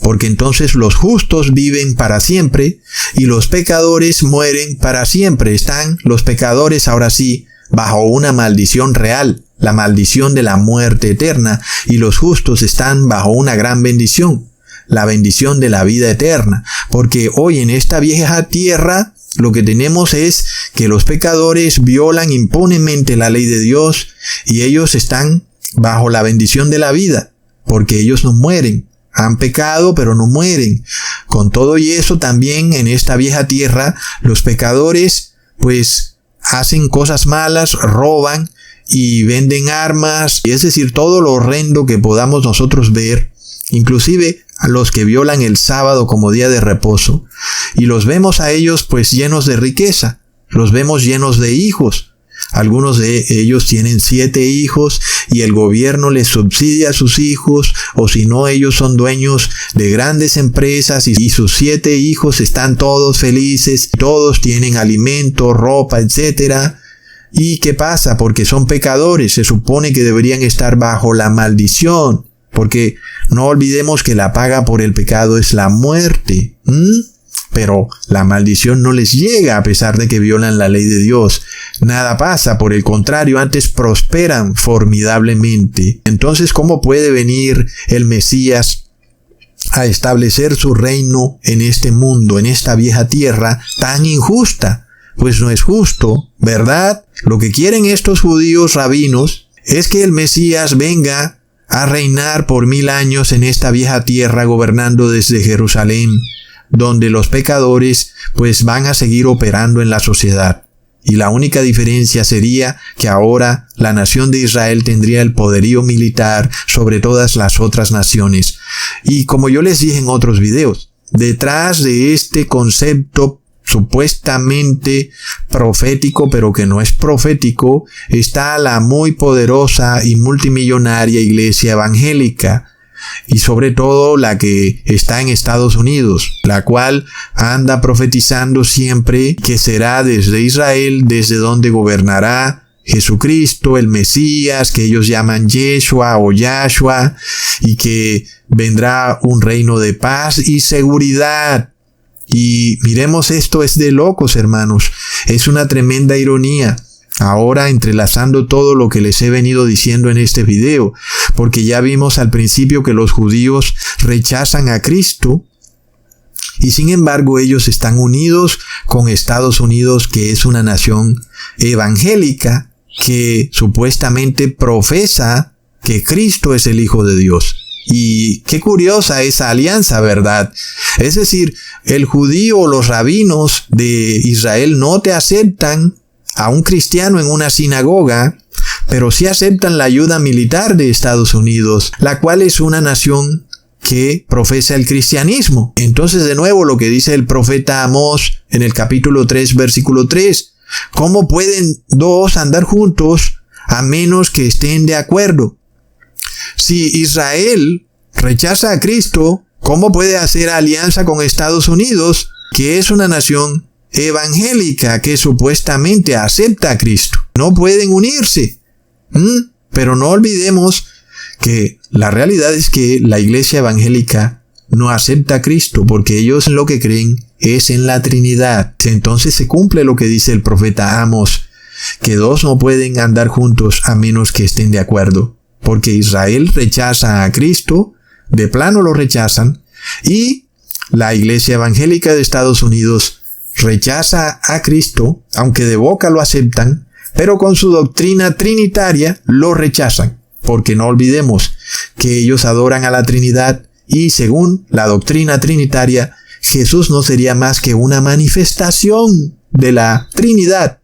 porque entonces los justos viven para siempre y los pecadores mueren para siempre. Están los pecadores ahora sí bajo una maldición real, la maldición de la muerte eterna, y los justos están bajo una gran bendición, la bendición de la vida eterna, porque hoy en esta vieja tierra lo que tenemos es que los pecadores violan impunemente la ley de Dios y ellos están bajo la bendición de la vida, porque ellos no mueren. Han pecado, pero no mueren. Con todo y eso, también en esta vieja tierra, los pecadores, pues, hacen cosas malas, roban y venden armas, y es decir, todo lo horrendo que podamos nosotros ver, inclusive a los que violan el sábado como día de reposo, y los vemos a ellos, pues, llenos de riqueza, los vemos llenos de hijos. Algunos de ellos tienen 7 hijos y el gobierno les subsidia a sus hijos, o si no, ellos son dueños de grandes empresas y sus 7 hijos están todos felices, todos tienen alimento, ropa, etc. ¿Y qué pasa? Porque son pecadores, se supone que deberían estar bajo la maldición, porque no olvidemos que la paga por el pecado es la muerte. Pero la maldición no les llega a pesar de que violan la ley de Dios. Nada pasa, por el contrario, antes prosperan formidablemente. Entonces, ¿cómo puede venir el Mesías a establecer su reino en este mundo, en esta vieja tierra tan injusta? Pues no es justo, ¿verdad? Lo que quieren estos judíos rabinos es que el Mesías venga a reinar por 1000 años en esta vieja tierra, gobernando desde Jerusalén, donde los pecadores pues van a seguir operando en la sociedad. Y la única diferencia sería que ahora la nación de Israel tendría el poderío militar sobre todas las otras naciones. Y como yo les dije en otros videos, detrás de este concepto supuestamente profético, pero que no es profético, está la muy poderosa y multimillonaria iglesia evangélica, y sobre todo la que está en Estados Unidos, la cual anda profetizando siempre que será desde Israel, desde donde gobernará Jesucristo, el Mesías, que ellos llaman Yeshua o Yahshua, y que vendrá un reino de paz y seguridad. Y miremos, esto es de locos, hermanos, es una tremenda ironía. Ahora entrelazando todo lo que les he venido diciendo en este video, porque ya vimos al principio que los judíos rechazan a Cristo y sin embargo ellos están unidos con Estados Unidos, que es una nación evangélica que supuestamente profesa que Cristo es el Hijo de Dios. Y qué curiosa esa alianza, ¿verdad? Es decir, el judío o los rabinos de Israel no te aceptan a un cristiano en una sinagoga, pero sí aceptan la ayuda militar de Estados Unidos, la cual es una nación que profesa el cristianismo. Entonces, de nuevo, lo que dice el profeta Amós en el capítulo 3, versículo 3, ¿cómo pueden dos andar juntos a menos que estén de acuerdo? Si Israel rechaza a Cristo, ¿cómo puede hacer alianza con Estados Unidos, que es una nación evangélica que supuestamente acepta a Cristo? No pueden unirse. Pero no olvidemos que la realidad es que la iglesia evangélica no acepta a Cristo, porque ellos lo que creen es en la Trinidad. Entonces se cumple lo que dice el profeta Amós, que dos no pueden andar juntos a menos que estén de acuerdo, porque Israel rechaza a Cristo, de plano lo rechazan, y la iglesia evangélica de Estados Unidos rechaza a Cristo, aunque de boca lo aceptan, pero con su doctrina trinitaria lo rechazan, porque no olvidemos que ellos adoran a la Trinidad y según la doctrina trinitaria, Jesús no sería más que una manifestación de la Trinidad.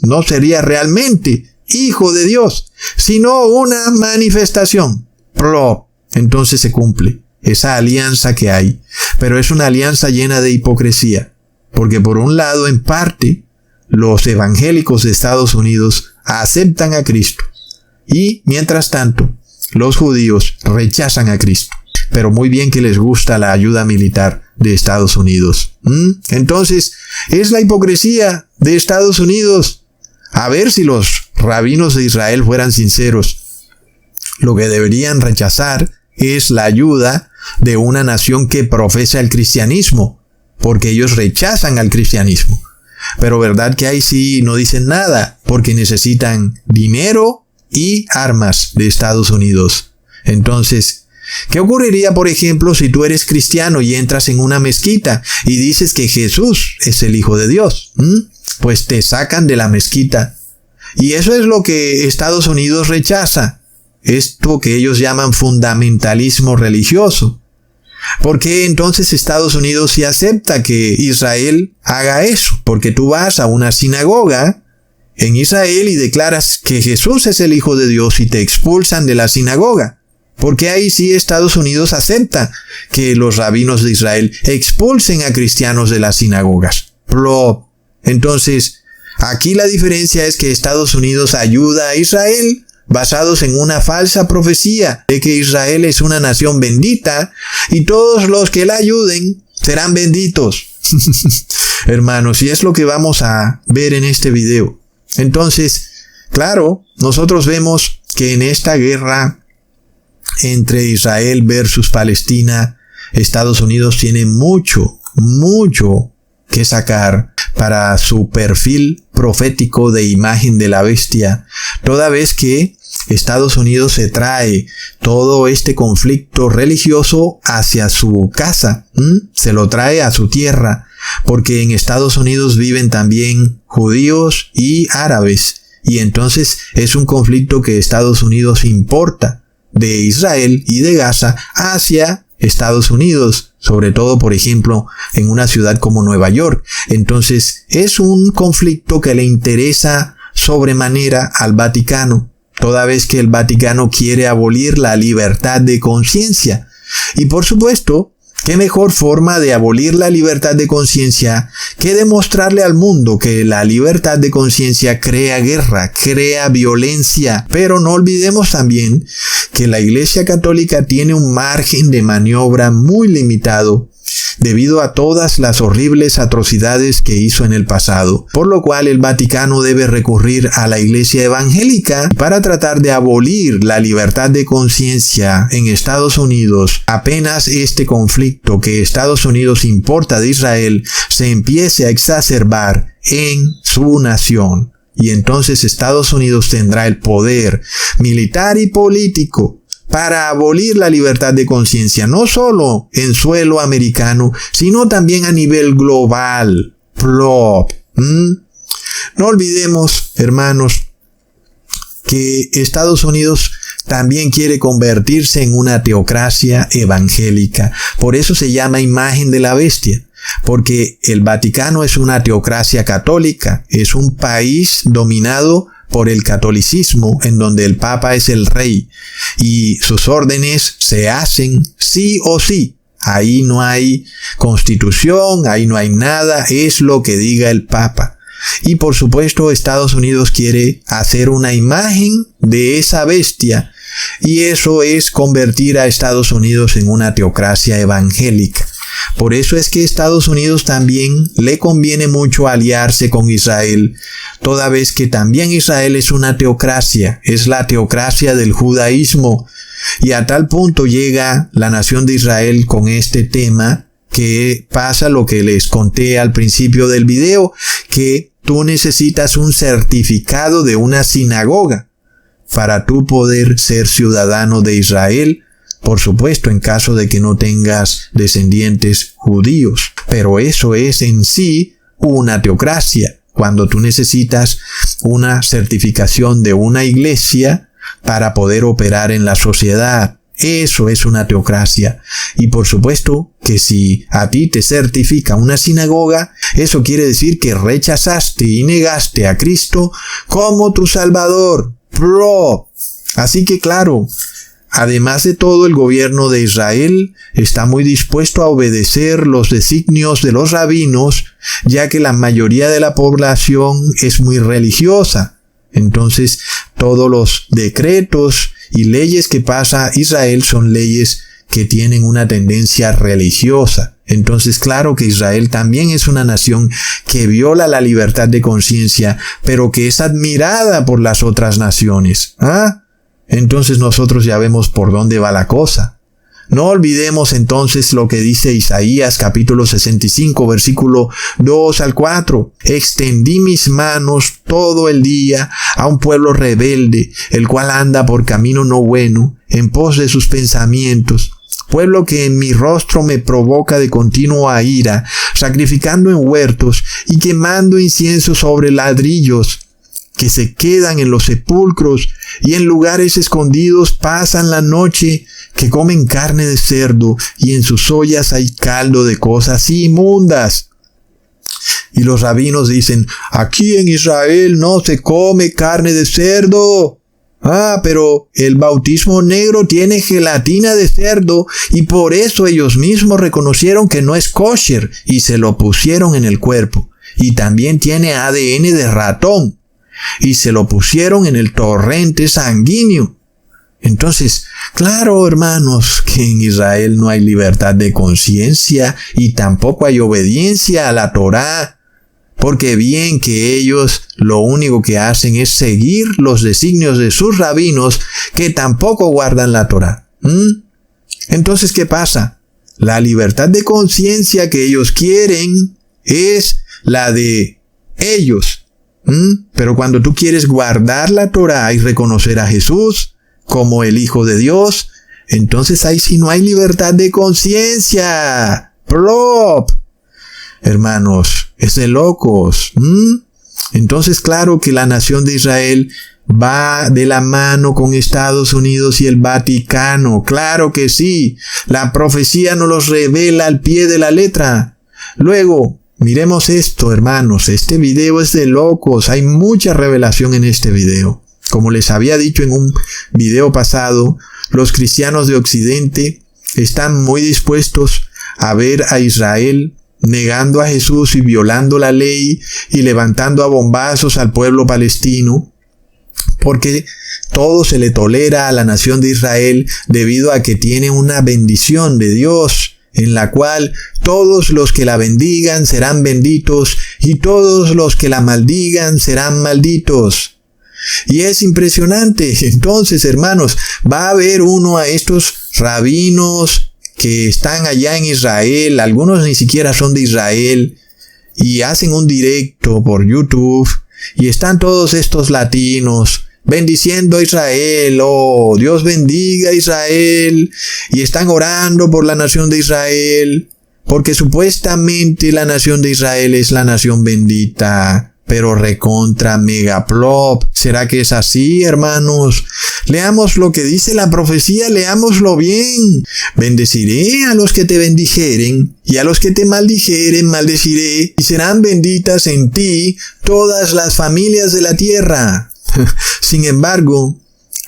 No sería realmente Hijo de Dios, sino una manifestación. Entonces se cumple esa alianza que hay, pero es una alianza llena de hipocresía. Porque por un lado, en parte, los evangélicos de Estados Unidos aceptan a Cristo. Y, mientras tanto, los judíos rechazan a Cristo. Pero muy bien que les gusta la ayuda militar de Estados Unidos. Entonces, es la hipocresía de Estados Unidos. A ver si los rabinos de Israel fueran sinceros. Lo que deberían rechazar es la ayuda de una nación que profesa el cristianismo, porque ellos rechazan al cristianismo. Pero verdad que ahí sí no dicen nada, porque necesitan dinero y armas de Estados Unidos. Entonces, ¿qué ocurriría, por ejemplo, si tú eres cristiano y entras en una mezquita y dices que Jesús es el Hijo de Dios? Pues te sacan de la mezquita. Y eso es lo que Estados Unidos rechaza. Esto que ellos llaman fundamentalismo religioso. ¿Por qué entonces Estados Unidos sí acepta que Israel haga eso? Porque tú vas a una sinagoga en Israel y declaras que Jesús es el Hijo de Dios y te expulsan de la sinagoga. Porque ahí sí Estados Unidos acepta que los rabinos de Israel expulsen a cristianos de las sinagogas. Entonces, aquí la diferencia es que Estados Unidos ayuda a Israel basados en una falsa profecía de que Israel es una nación bendita y todos los que la ayuden serán benditos. Hermanos, y es lo que vamos a ver en este video. Entonces, claro, nosotros vemos que en esta guerra entre Israel versus Palestina, Estados Unidos tiene mucho que sacar para su perfil profético de imagen de la bestia, toda vez que Estados Unidos se trae todo este conflicto religioso hacia su casa, se lo trae a su tierra, porque en Estados Unidos viven también judíos y árabes, y entonces es un conflicto que Estados Unidos importa de Israel y de Gaza hacia Estados Unidos, sobre todo, por ejemplo, en una ciudad como Nueva York. Entonces, es un conflicto que le interesa sobremanera al Vaticano, toda vez que el Vaticano quiere abolir la libertad de conciencia. Y por supuesto, ¿qué mejor forma de abolir la libertad de conciencia que demostrarle al mundo que la libertad de conciencia crea guerra, crea violencia? Pero no olvidemos también que la Iglesia Católica tiene un margen de maniobra muy limitado debido a todas las horribles atrocidades que hizo en el pasado, por lo cual el Vaticano debe recurrir a la Iglesia evangélica para tratar de abolir la libertad de conciencia en Estados Unidos apenas este conflicto que Estados Unidos importa de Israel se empiece a exacerbar en su nación. Y entonces Estados Unidos tendrá el poder militar y político para abolir la libertad de conciencia, no solo en suelo americano, sino también a nivel global. No olvidemos, hermanos, que Estados Unidos también quiere convertirse en una teocracia evangélica. Por eso se llama imagen de la bestia. Porque el Vaticano es una teocracia católica, es un país dominado por el catolicismo, en donde el Papa es el rey y sus órdenes se hacen sí o sí. Ahí no hay constitución, ahí no hay nada, es lo que diga el Papa. Y por supuesto Estados Unidos quiere hacer una imagen de esa bestia, y eso es convertir a Estados Unidos en una teocracia evangélica. Por eso es que a Estados Unidos también le conviene mucho aliarse con Israel, toda vez que también Israel es una teocracia, es la teocracia del judaísmo. Y a tal punto llega la nación de Israel con este tema que pasa lo que les conté al principio del video, que tú necesitas un certificado de una sinagoga para tú poder ser ciudadano de Israel. Por supuesto, en caso de que no tengas descendientes judíos. Pero eso es en sí una teocracia, cuando tú necesitas una certificación de una iglesia para poder operar en la sociedad. Eso es una teocracia. Y por supuesto que si a ti te certifica una sinagoga, eso quiere decir que rechazaste y negaste a Cristo como tu Salvador. Así que claro, además de todo, el gobierno de Israel está muy dispuesto a obedecer los designios de los rabinos, ya que la mayoría de la población es muy religiosa. Entonces, todos los decretos y leyes que pasa Israel son leyes que tienen una tendencia religiosa. Entonces, claro que Israel también es una nación que viola la libertad de conciencia, pero que es admirada por las otras naciones. entonces nosotros ya vemos por dónde va la cosa. No olvidemos entonces lo que dice Isaías capítulo 65 versículo 2 al 4. Extendí mis manos todo el día a un pueblo rebelde, el cual anda por camino no bueno, en pos de sus pensamientos. Pueblo que en mi rostro me provoca de continua ira, sacrificando en huertos y quemando incienso sobre ladrillos, que se quedan en los sepulcros y en lugares escondidos pasan la noche, que comen carne de cerdo y en sus ollas hay caldo de cosas inmundas. Y los rabinos dicen, aquí en Israel no se come carne de cerdo. Pero el bautismo negro tiene gelatina de cerdo y por eso ellos mismos reconocieron que no es kosher y se lo pusieron en el cuerpo. Y también tiene ADN de ratón y se lo pusieron en el torrente sanguíneo. Entonces, claro, hermanos, que en Israel no hay libertad de conciencia y tampoco hay obediencia a la Torá, porque bien que ellos lo único que hacen es seguir los designios de sus rabinos que tampoco guardan la Torá. Entonces, ¿qué pasa? La libertad de conciencia que ellos quieren es la de ellos. Pero cuando tú quieres guardar la Torá y reconocer a Jesús como el Hijo de Dios, entonces ahí sí no hay libertad de conciencia. ¡Plop! Hermanos, es de locos. Entonces, claro que la nación de Israel va de la mano con Estados Unidos y el Vaticano. Claro que sí. La profecía nos los revela al pie de la letra. Luego, miremos esto, hermanos. Este video es de locos. Hay mucha revelación en este video. Como les había dicho en un video pasado, los cristianos de Occidente están muy dispuestos a ver a Israel negando a Jesús y violando la ley y levantando a bombazos al pueblo palestino, porque todo se le tolera a la nación de Israel debido a que tiene una bendición de Dios, en la cual todos los que la bendigan serán benditos y todos los que la maldigan serán malditos. Y es impresionante. Entonces, hermanos, va a haber uno a estos rabinos que están allá en Israel, algunos ni siquiera son de Israel, y hacen un directo por YouTube, y están todos estos latinos bendiciendo a Israel, Dios bendiga a Israel, y están orando por la nación de Israel, porque supuestamente la nación de Israel es la nación bendita. Pero recontra megaplop. ¿Será que es así, hermanos? Leamos lo que dice la profecía, leámoslo bien. Bendeciré a los que te bendijeren, y a los que te maldijeren maldeciré, y serán benditas en ti todas las familias de la tierra. Sin embargo,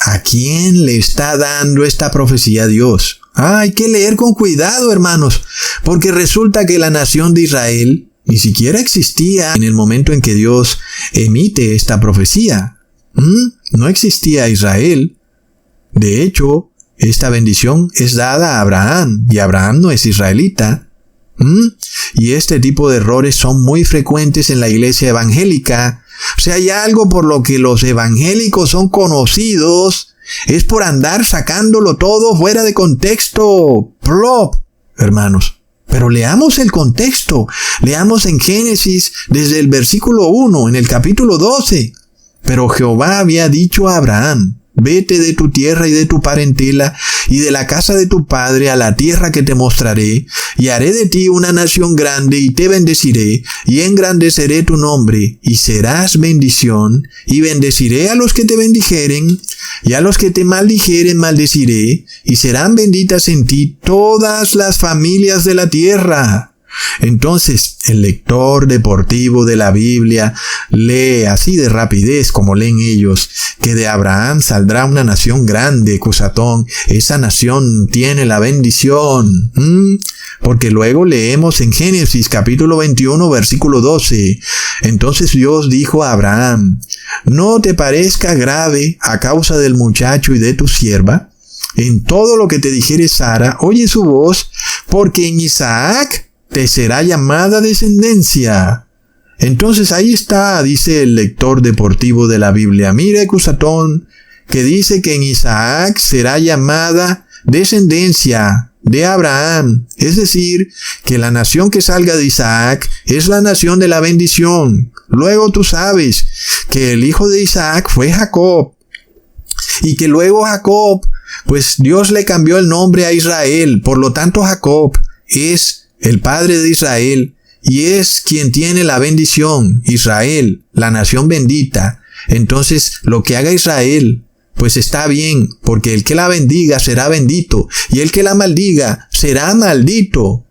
¿a quién le está dando esta profecía Dios? Hay que leer con cuidado, hermanos, porque resulta que la nación de Israel ni siquiera existía en el momento en que Dios emite esta profecía. No existía Israel. De hecho, esta bendición es dada a Abraham, y Abraham no es israelita. Y este tipo de errores son muy frecuentes en la iglesia evangélica. O sea, hay algo por lo que los evangélicos son conocidos, es por andar sacándolo todo fuera de contexto. Plop, hermanos. Pero leamos el contexto. Leamos en Génesis desde el versículo 1, en el capítulo 12. Pero Jehová había dicho a Abraham, vete de tu tierra y de tu parentela y de la casa de tu padre a la tierra que te mostraré, y haré de ti una nación grande y te bendeciré y engrandeceré tu nombre y serás bendición, y bendeciré a los que te bendijeren y a los que te maldijeren maldeciré, y serán benditas en ti todas las familias de la tierra. Entonces, el lector deportivo de la Biblia lee así de rapidez como leen ellos, que de Abraham saldrá una nación grande, Cusatón. Esa nación tiene la bendición. Porque luego leemos en Génesis capítulo 21, versículo 12. Entonces Dios dijo a Abraham, no te parezca grave a causa del muchacho y de tu sierva. En todo lo que te dijere Sara, oye su voz, porque en Isaac te será llamada descendencia. Entonces ahí está, dice el lector deportivo de la Biblia. Mire, Cusatón, que dice que en Isaac será llamada descendencia de Abraham. Es decir, que la nación que salga de Isaac es la nación de la bendición. Luego tú sabes que el hijo de Isaac fue Jacob. Y que luego Jacob, pues Dios le cambió el nombre a Israel. Por lo tanto, Jacob es el padre de Israel y es quien tiene la bendición. Israel, la nación bendita. Entonces, lo que haga Israel, pues está bien, porque el que la bendiga será bendito y el que la maldiga será maldito.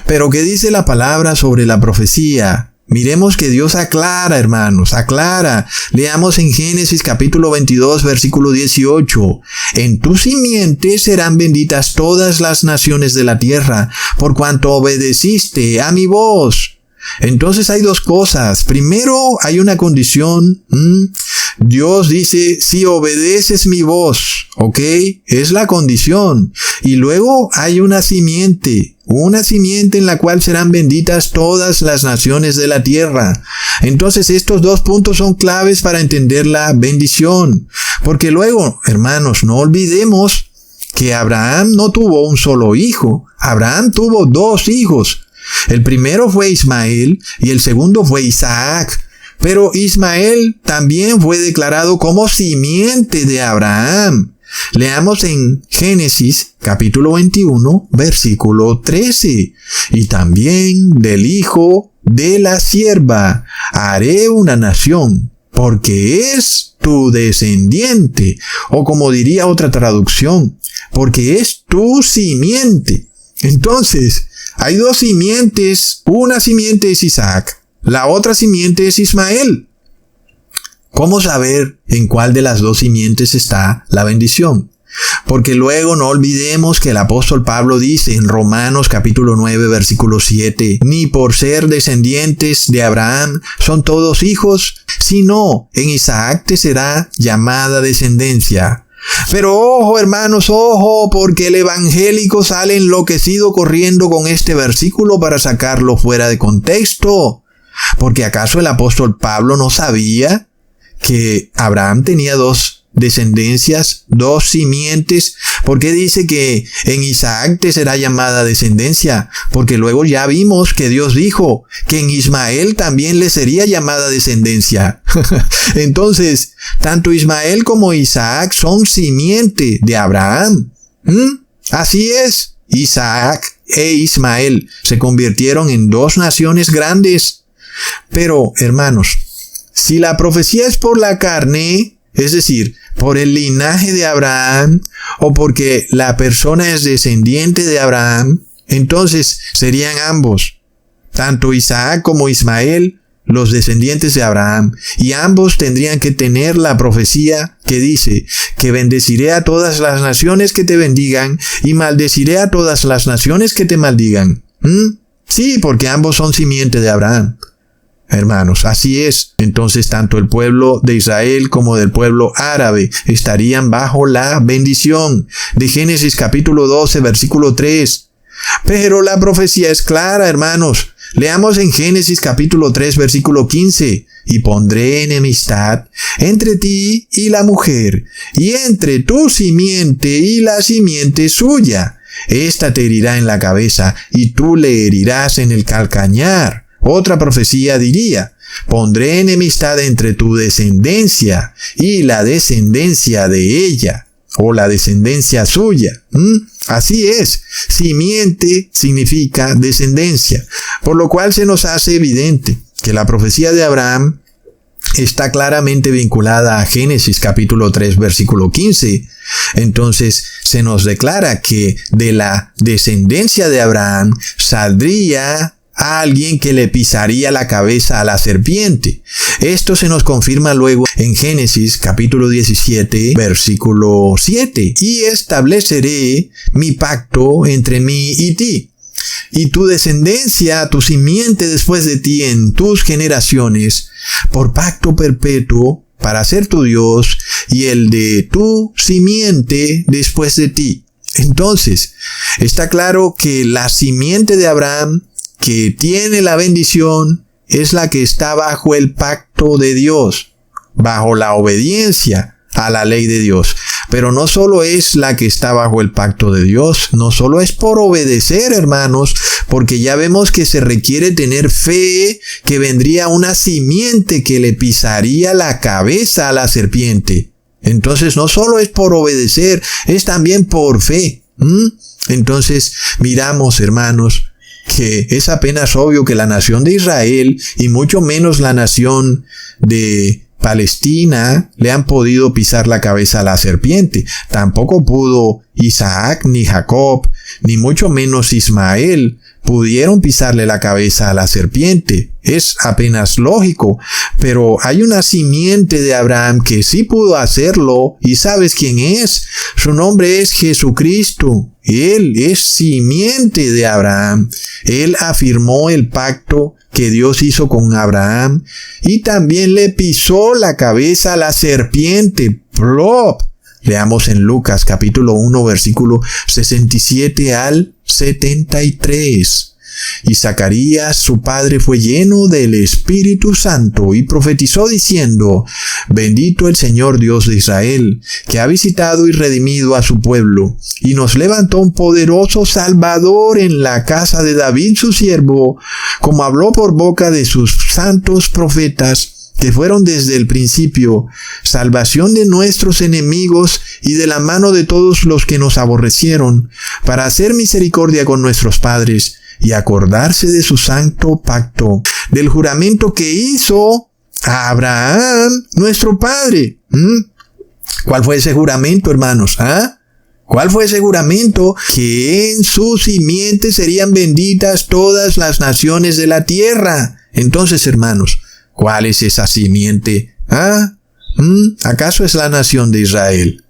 Pero ¿qué dice la palabra sobre la profecía? Miremos que Dios aclara, hermanos, aclara. Leamos en Génesis capítulo 22, versículo 18. En tu simiente serán benditas todas las naciones de la tierra, por cuanto obedeciste a mi voz. Entonces hay dos cosas. Primero, hay una condición. Dios dice, si obedeces mi voz, ¿ok? Es la condición. Y luego hay una simiente en la cual serán benditas todas las naciones de la tierra. Entonces estos dos puntos son claves para entender la bendición. Porque luego, hermanos, no olvidemos que Abraham no tuvo un solo hijo. Abraham tuvo dos hijos. El primero fue Ismael y el segundo fue Isaac. Pero Ismael también fue declarado como simiente de Abraham. Leamos en Génesis capítulo 21, versículo 13. Y también del hijo de la sierva haré una nación, porque es tu descendiente. O como diría otra traducción, porque es tu simiente. Entonces, hay dos simientes. Una simiente es Isaac. La otra simiente es Ismael. ¿Cómo saber en cuál de las dos simientes está la bendición? Porque luego no olvidemos que el apóstol Pablo dice en Romanos capítulo 9 versículo 7, ni por ser descendientes de Abraham son todos hijos, sino en Isaac te será llamada descendencia. Pero ojo, hermanos, ojo, porque el evangélico sale enloquecido corriendo con este versículo para sacarlo fuera de contexto. Porque ¿acaso el apóstol Pablo no sabía que Abraham tenía dos descendencias, dos simientes? ¿Por qué dice que en Isaac te será llamada descendencia? Porque luego ya vimos que Dios dijo que en Ismael también le sería llamada descendencia. Entonces, tanto Ismael como Isaac son simiente de Abraham. Así es, Isaac e Ismael se convirtieron en dos naciones grandes. Pero, hermanos, si la profecía es por la carne, es decir, por el linaje de Abraham, o porque la persona es descendiente de Abraham, entonces serían ambos, tanto Isaac como Ismael, los descendientes de Abraham, y ambos tendrían que tener la profecía que dice que bendeciré a todas las naciones que te bendigan y maldeciré a todas las naciones que te maldigan. Sí, porque ambos son simiente de Abraham. Hermanos, así es. Entonces, tanto el pueblo de Israel como del pueblo árabe estarían bajo la bendición de Génesis capítulo 12, versículo 3. Pero la profecía es clara, hermanos. Leamos en Génesis capítulo 3, versículo 15. Y pondré enemistad entre ti y la mujer, y entre tu simiente y la simiente suya. Esta te herirá en la cabeza, y tú le herirás en el calcañar. Otra profecía diría, pondré enemistad entre tu descendencia y la descendencia de ella, o la descendencia suya. Así es, simiente significa descendencia, por lo cual se nos hace evidente que la profecía de Abraham está claramente vinculada a Génesis capítulo 3, versículo 15. Entonces se nos declara que de la descendencia de Abraham saldría a alguien que le pisaría la cabeza a la serpiente. Esto se nos confirma luego en Génesis capítulo 17, versículo 7. Y estableceré mi pacto entre mí y ti, y tu descendencia, tu simiente después de ti en tus generaciones, por pacto perpetuo, para ser tu Dios, y el de tu simiente después de ti. Entonces, está claro que la simiente de Abraham, que tiene la bendición, es la que está bajo el pacto de Dios, bajo la obediencia a la ley de Dios. Pero no solo es la que está bajo el pacto de Dios, no solo es por obedecer, hermanos, porque ya vemos que se requiere tener fe, que vendría una simiente que le pisaría la cabeza a la serpiente. Entonces no solo es por obedecer, es también por fe. Entonces miramos, hermanos, que es apenas obvio que la nación de Israel, y mucho menos la nación de Palestina, le han podido pisar la cabeza a la serpiente. Tampoco pudo Isaac, ni Jacob, ni mucho menos Ismael pudieron pisarle la cabeza a la serpiente. Es apenas lógico, pero hay una simiente de Abraham que sí pudo hacerlo, y ¿sabes quién es? Su nombre es Jesucristo. Él es simiente de Abraham. Él afirmó el pacto que Dios hizo con Abraham y también le pisó la cabeza a la serpiente. ¡Plop! Leamos en Lucas capítulo 1 versículo 67 al 73. Y Zacarías, su padre, fue lleno del Espíritu Santo y profetizó diciendo: Bendito el Señor Dios de Israel, que ha visitado y redimido a su pueblo, y nos levantó un poderoso Salvador en la casa de David su siervo, como habló por boca de sus santos profetas, que fueron desde el principio, salvación de nuestros enemigos y de la mano de todos los que nos aborrecieron, para hacer misericordia con nuestros padres, y acordarse de su santo pacto, del juramento que hizo a Abraham, nuestro padre. ¿Cuál fue ese juramento, hermanos? ¿Cuál fue ese juramento? Que en su simiente serían benditas todas las naciones de la tierra. Entonces, hermanos, ¿cuál es esa simiente? ¿Acaso es la nación de Israel?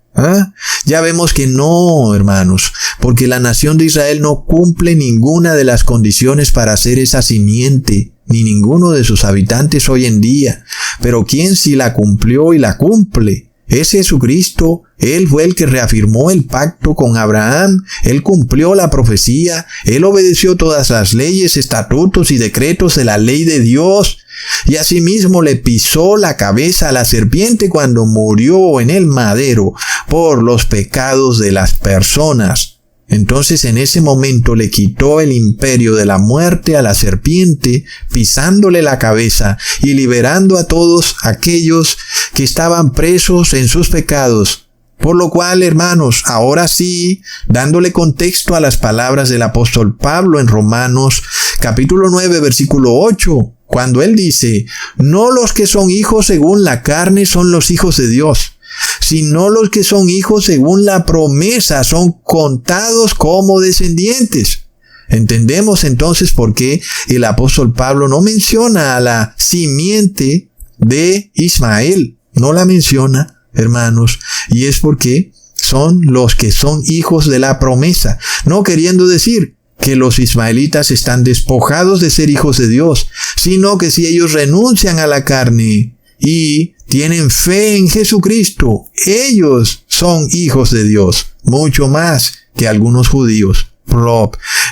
Ya vemos que no, hermanos, porque la nación de Israel no cumple ninguna de las condiciones para ser esa simiente, ni ninguno de sus habitantes hoy en día. Pero ¿quién sí la cumplió y la cumple? Es Jesucristo. Él fue el que reafirmó el pacto con Abraham. Él cumplió la profecía. Él obedeció todas las leyes, estatutos y decretos de la ley de Dios. Y asimismo le pisó la cabeza a la serpiente cuando murió en el madero por los pecados de las personas. Entonces en ese momento le quitó el imperio de la muerte a la serpiente, pisándole la cabeza y liberando a todos aquellos que estaban presos en sus pecados. Por lo cual, hermanos, ahora sí, dándole contexto a las palabras del apóstol Pablo en Romanos capítulo 9 versículo 8, cuando él dice: no los que son hijos según la carne son los hijos de Dios, sino los que son hijos según la promesa son contados como descendientes. Entendemos entonces por qué el apóstol Pablo no menciona a la simiente de Ismael. No la menciona, hermanos, y es porque son los que son hijos de la promesa, no queriendo decir que los ismaelitas están despojados de ser hijos de Dios, sino que si ellos renuncian a la carne y tienen fe en Jesucristo, ellos son hijos de Dios, mucho más que algunos judíos.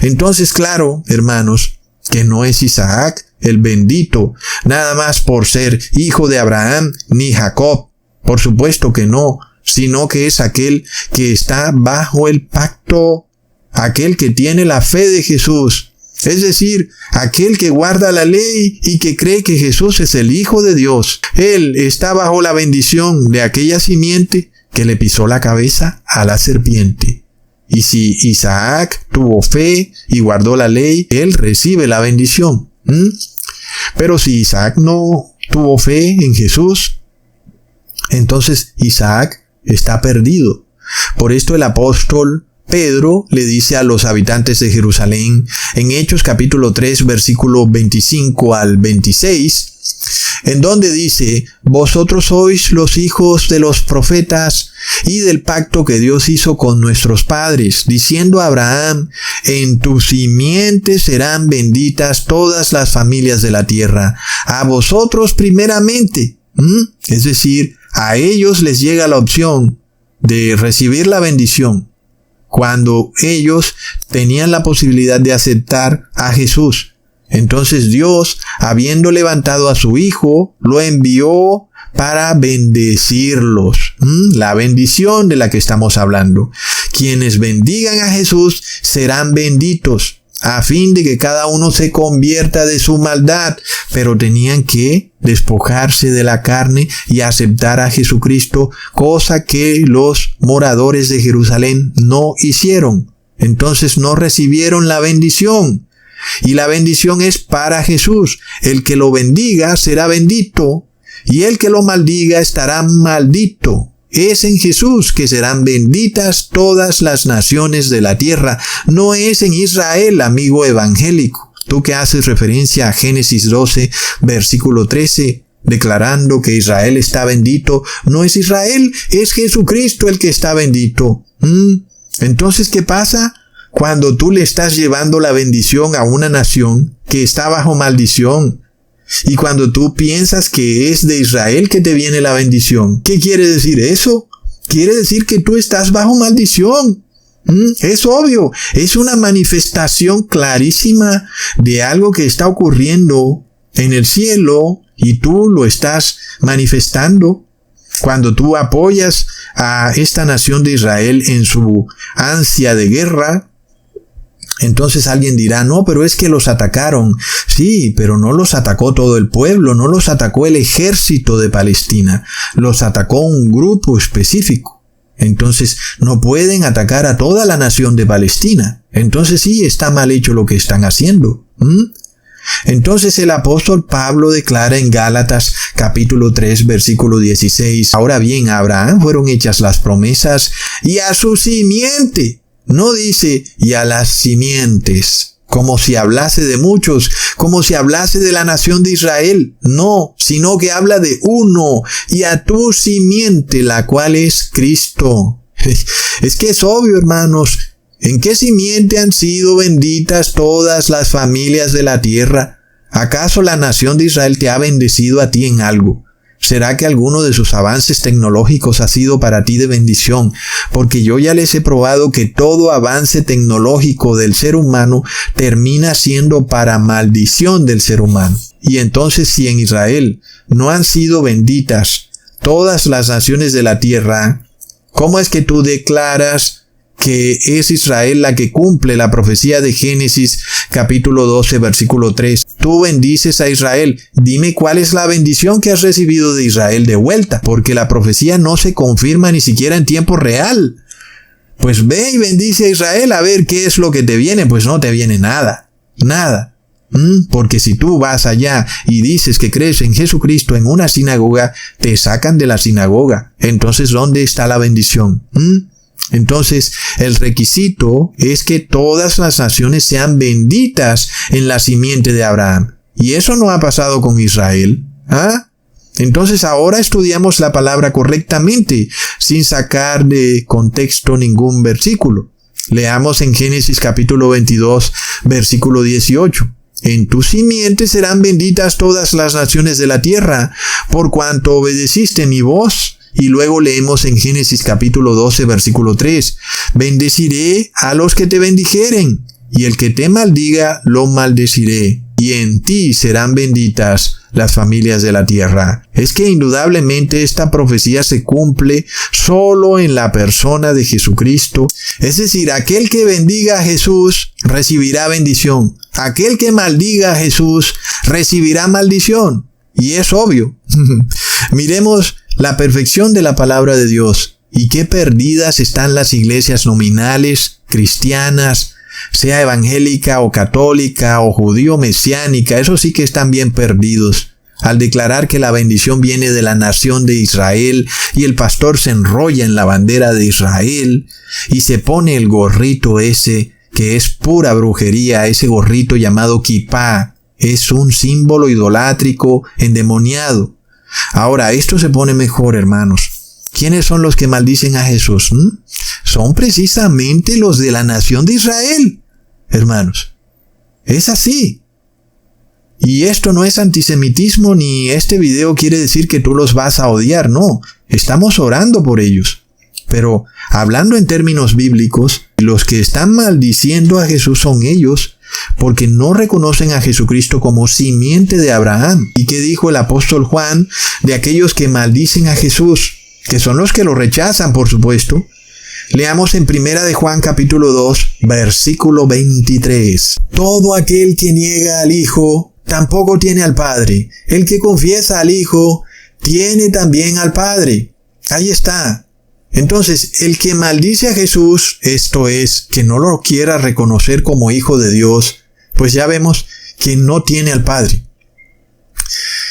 Entonces, claro, hermanos, que no es Isaac el bendito, nada más por ser hijo de Abraham, ni Jacob, por supuesto que no, sino que es aquel que está bajo el pacto, aquel que tiene la fe de Jesús, es decir, aquel que guarda la ley y que cree que Jesús es el Hijo de Dios. Él está bajo la bendición de aquella simiente que le pisó la cabeza a la serpiente. Y si Isaac tuvo fe y guardó la ley, él recibe la bendición. Pero si Isaac no tuvo fe en Jesús, entonces Isaac está perdido. Por esto el apóstol Pedro le dice a los habitantes de Jerusalén en Hechos capítulo 3 versículo 25 al 26, en donde dice: vosotros sois los hijos de los profetas y del pacto que Dios hizo con nuestros padres, diciendo a Abraham: en tu simiente serán benditas todas las familias de la tierra. A vosotros primeramente. Es decir, a ellos les llega la opción de recibir la bendición cuando ellos tenían la posibilidad de aceptar a Jesús. Entonces Dios, habiendo levantado a su Hijo, lo envió para bendecirlos. La bendición de la que estamos hablando. Quienes bendigan a Jesús serán benditos, a fin de que cada uno se convierta de su maldad, pero tenían que despojarse de la carne y aceptar a Jesucristo, cosa que los moradores de Jerusalén no hicieron. Entonces no recibieron la bendición. Y la bendición es para Jesús. El que lo bendiga será bendito, y el que lo maldiga estará maldito. Es en Jesús que serán benditas todas las naciones de la tierra. No es en Israel, amigo evangélico. Tú que haces referencia a Génesis 12, versículo 13, declarando que Israel está bendito. No es Israel, es Jesucristo el que está bendito. Entonces, ¿qué pasa? Cuando tú le estás llevando la bendición a una nación que está bajo maldición, y cuando tú piensas que es de Israel que te viene la bendición, ¿qué quiere decir eso? Quiere decir que tú estás bajo maldición. Es obvio, es una manifestación clarísima de algo que está ocurriendo en el cielo y tú lo estás manifestando. Cuando tú apoyas a esta nación de Israel en su ansia de guerra, entonces alguien dirá, no, pero es que los atacaron. Sí, pero no los atacó todo el pueblo, no los atacó el ejército de Palestina, los atacó un grupo específico. Entonces no pueden atacar a toda la nación de Palestina. Entonces sí, está mal hecho lo que están haciendo. Entonces el apóstol Pablo declara en Gálatas capítulo 3 versículo 16, ahora bien, a Abraham fueron hechas las promesas y a su simiente. No dice, y a las simientes, como si hablase de muchos, como si hablase de la nación de Israel. No, sino que habla de uno, y a tu simiente, la cual es Cristo. Es que es obvio, hermanos, ¿en qué simiente han sido benditas todas las familias de la tierra? ¿Acaso la nación de Israel te ha bendecido a ti en algo? ¿Será que alguno de sus avances tecnológicos ha sido para ti de bendición? Porque yo ya les he probado que todo avance tecnológico del ser humano termina siendo para maldición del ser humano. Y entonces, si en Israel no han sido benditas todas las naciones de la tierra, ¿cómo es que tú declaras que es Israel la que cumple la profecía de Génesis capítulo 12 versículo 3? Tú bendices a Israel. Dime cuál es la bendición que has recibido de Israel de vuelta, porque la profecía no se confirma ni siquiera en tiempo real. Pues ve y bendice a Israel a ver qué es lo que te viene. Pues no te viene nada, nada. Porque si tú vas allá y dices que crees en Jesucristo en una sinagoga, te sacan de la sinagoga. Entonces, ¿dónde está la bendición? Entonces, el requisito es que todas las naciones sean benditas en la simiente de Abraham. Y eso no ha pasado con Israel. Entonces ahora estudiamos la palabra correctamente, sin sacar de contexto ningún versículo. Leamos en Génesis capítulo 22, versículo 18. En tu simiente serán benditas todas las naciones de la tierra, por cuanto obedeciste mi voz. Y luego leemos en Génesis capítulo 12, versículo 3. Bendeciré a los que te bendijeren, y el que te maldiga lo maldeciré. Y en ti serán benditas las familias de la tierra. Es que indudablemente esta profecía se cumple solo en la persona de Jesucristo. Es decir, aquel que bendiga a Jesús recibirá bendición. Aquel que maldiga a Jesús recibirá maldición. Y es obvio. Miremos la perfección de la palabra de Dios. Y qué perdidas están las iglesias nominales, cristianas, sea evangélica o católica o judío mesiánica. Eso sí que están bien perdidos. Al declarar que la bendición viene de la nación de Israel y el pastor se enrolla en la bandera de Israel y se pone el gorrito ese que es pura brujería, ese gorrito llamado kipá. Es un símbolo idolátrico endemoniado. Ahora, esto se pone mejor, hermanos. ¿Quiénes son los que maldicen a Jesús? Son precisamente los de la nación de Israel, hermanos. Es así. Y esto no es antisemitismo, ni este video quiere decir que tú los vas a odiar, no. Estamos orando por ellos. Pero, hablando en términos bíblicos, los que están maldiciendo a Jesús son ellos, porque no reconocen a Jesucristo como simiente de Abraham. ¿Y qué dijo el apóstol Juan de aquellos que maldicen a Jesús? Que son los que lo rechazan, por supuesto. Leamos en 1 de Juan capítulo 2, versículo 23. Todo aquel que niega al Hijo, tampoco tiene al Padre. El que confiesa al Hijo, tiene también al Padre. Ahí está. Entonces, el que maldice a Jesús, esto es, que no lo quiera reconocer como Hijo de Dios, pues ya vemos que no tiene al Padre.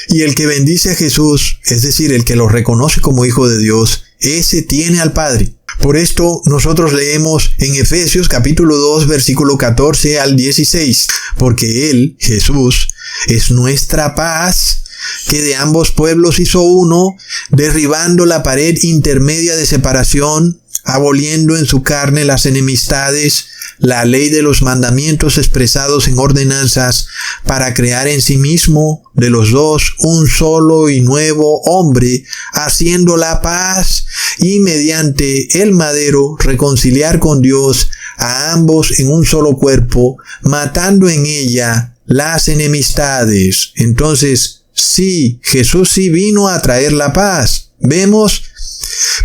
Y el que bendice a Jesús, es decir, el que lo reconoce como Hijo de Dios, ese tiene al Padre. Por esto nosotros leemos en Efesios capítulo 2, versículo 14 al 16, porque Él, Jesús, es nuestra paz, que de ambos pueblos hizo uno, derribando la pared intermedia de separación, aboliendo en su carne las enemistades, la ley de los mandamientos expresados en ordenanzas, para crear en sí mismo de los dos un solo y nuevo hombre, haciendo la paz, y mediante el madero reconciliar con Dios a ambos en un solo cuerpo, matando en ella las enemistades. Entonces, sí, Jesús sí vino a traer la paz. Vemos,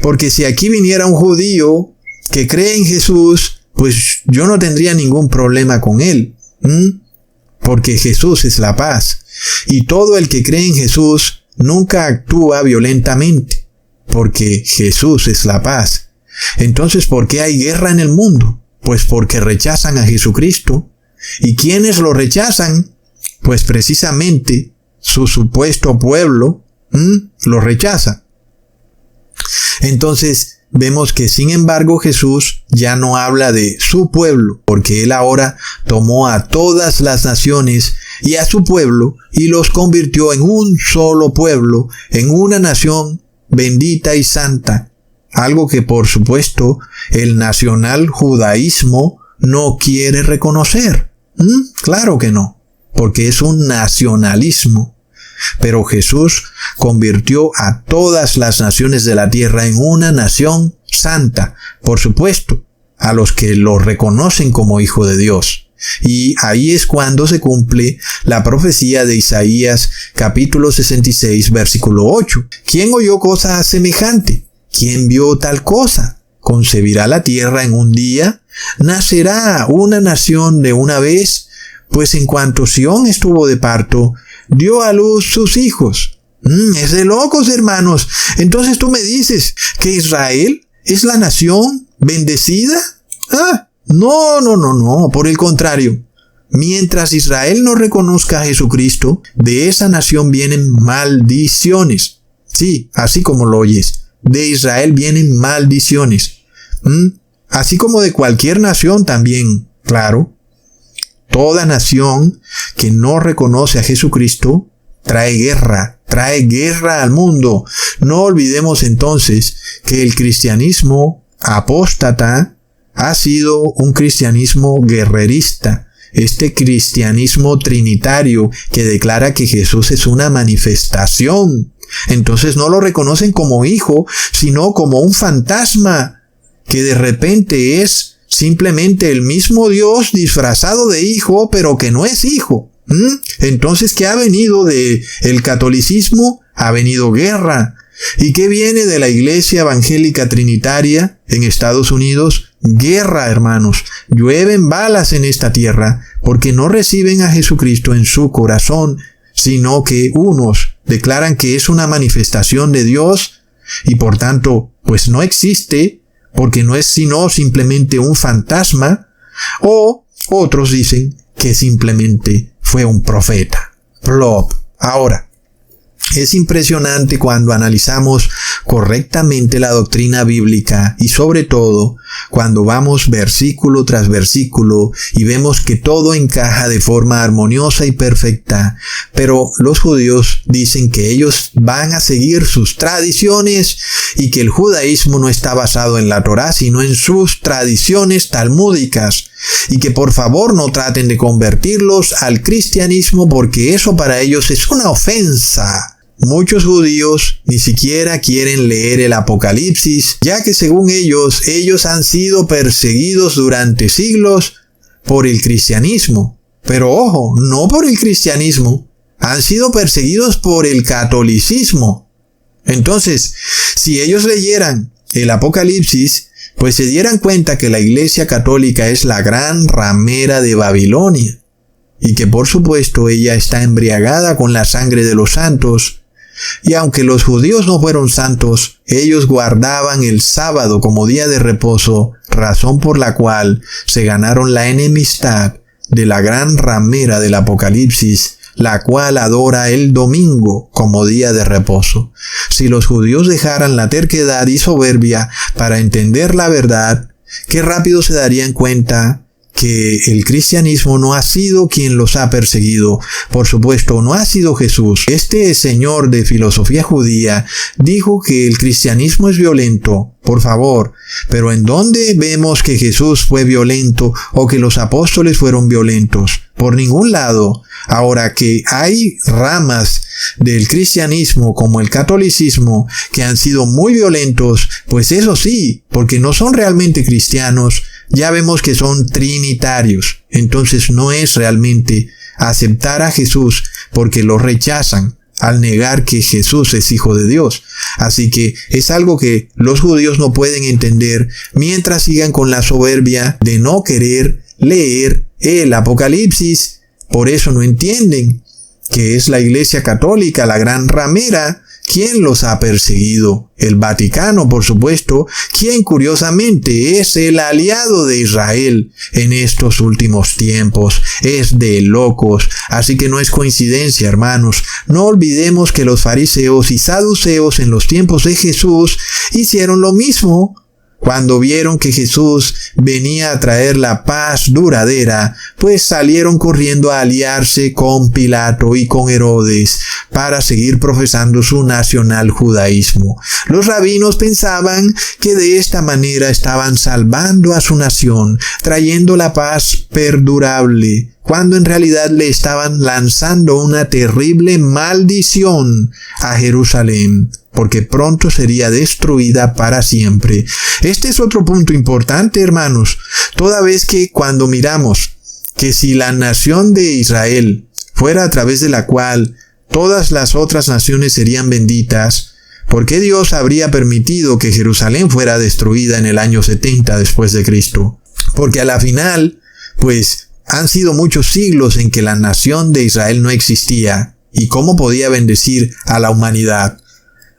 porque si aquí viniera un judío que cree en Jesús, pues yo no tendría ningún problema con él, porque Jesús es la paz. Y todo el que cree en Jesús nunca actúa violentamente, porque Jesús es la paz. Entonces, ¿por qué hay guerra en el mundo? Pues porque rechazan a Jesucristo. ¿Y quiénes lo rechazan? Pues precisamente su supuesto pueblo lo rechaza. Entonces, vemos que sin embargo Jesús ya no habla de su pueblo, porque Él ahora tomó a todas las naciones y a su pueblo y los convirtió en un solo pueblo, en una nación bendita y santa. Algo que por supuesto el nacional judaísmo no quiere reconocer. Claro que no, porque es un nacionalismo. Pero Jesús convirtió a todas las naciones de la tierra en una nación santa, por supuesto, a los que lo reconocen como Hijo de Dios. Y ahí es cuando se cumple la profecía de Isaías capítulo 66 versículo 8. ¿Quién oyó cosa semejante? ¿Quién vio tal cosa? ¿Concebirá la tierra en un día? ¿Nacerá una nación de una vez? Pues en cuanto Sión estuvo de parto, dio a luz sus hijos. Es de locos, hermanos. Entonces tú me dices que Israel es la nación bendecida. No. Por el contrario, mientras Israel no reconozca a Jesucristo, de esa nación vienen maldiciones. Sí, así como lo oyes. De Israel vienen maldiciones. Así como de cualquier nación también, claro. Toda nación que no reconoce a Jesucristo trae guerra al mundo. No olvidemos entonces que el cristianismo apóstata ha sido un cristianismo guerrerista. Este cristianismo trinitario que declara que Jesús es una manifestación. Entonces no lo reconocen como hijo, sino como un fantasma que de repente es simplemente el mismo Dios disfrazado de hijo, pero que no es hijo. Entonces, ¿qué ha venido de el catolicismo? Ha venido guerra. ¿Y qué viene de la Iglesia Evangélica Trinitaria en Estados Unidos? Guerra, hermanos. Llueven balas en esta tierra porque no reciben a Jesucristo en su corazón, sino que unos declaran que es una manifestación de Dios y por tanto, pues no existe, porque no es sino simplemente un fantasma, o otros dicen que simplemente fue un profeta. Plop. Ahora, es impresionante cuando analizamos correctamente la doctrina bíblica y sobre todo cuando vamos versículo tras versículo y vemos que todo encaja de forma armoniosa y perfecta. Pero los judíos dicen que ellos van a seguir sus tradiciones y que el judaísmo no está basado en la Torá sino en sus tradiciones talmúdicas. Y que por favor no traten de convertirlos al cristianismo porque eso para ellos es una ofensa. Muchos judíos ni siquiera quieren leer el Apocalipsis, ya que según ellos han sido perseguidos durante siglos por el cristianismo. Pero ojo, no por el cristianismo, han sido perseguidos por el catolicismo. Entonces, si ellos leyeran el Apocalipsis, pues se dieran cuenta que la Iglesia Católica es la gran ramera de Babilonia, y que por supuesto ella está embriagada con la sangre de los santos. Y aunque los judíos no fueron santos, ellos guardaban el sábado como día de reposo, razón por la cual se ganaron la enemistad de la gran ramera del Apocalipsis, la cual adora el domingo como día de reposo. Si los judíos dejaran la terquedad y soberbia para entender la verdad, qué rápido se darían cuenta que el cristianismo no ha sido quien los ha perseguido. Por supuesto, no ha sido Jesús. Este señor de filosofía judía dijo que el cristianismo es violento. Por favor, pero ¿en dónde vemos que Jesús fue violento o que los apóstoles fueron violentos? Por ningún lado. Ahora, que hay ramas del cristianismo como el catolicismo que han sido muy violentos, pues eso sí, porque no son realmente cristianos. Ya vemos que son trinitarios. Entonces no es realmente aceptar a Jesús porque lo rechazan al negar que Jesús es Hijo de Dios. Así que es algo que los judíos no pueden entender mientras sigan con la soberbia de no querer leer el Apocalipsis. Por eso no entienden que es la Iglesia Católica, la gran ramera, quien los ha perseguido. El Vaticano, por supuesto, quien curiosamente es el aliado de Israel en estos últimos tiempos. Es de locos. Así que no es coincidencia, hermanos. No olvidemos que los fariseos y saduceos en los tiempos de Jesús hicieron lo mismo. Cuando vieron que Jesús venía a traer la paz duradera, pues salieron corriendo a aliarse con Pilato y con Herodes para seguir profesando su nacional judaísmo. Los rabinos pensaban que de esta manera estaban salvando a su nación, trayendo la paz perdurable, cuando en realidad le estaban lanzando una terrible maldición a Jerusalén, porque pronto sería destruida para siempre. Este es otro punto importante, hermanos, toda vez que cuando miramos que si la nación de Israel fuera a través de la cual todas las otras naciones serían benditas, ¿por qué Dios habría permitido que Jerusalén fuera destruida en el año 70 después de Cristo? Porque a la final, pues, han sido muchos siglos en que la nación de Israel no existía, y cómo podía bendecir a la humanidad.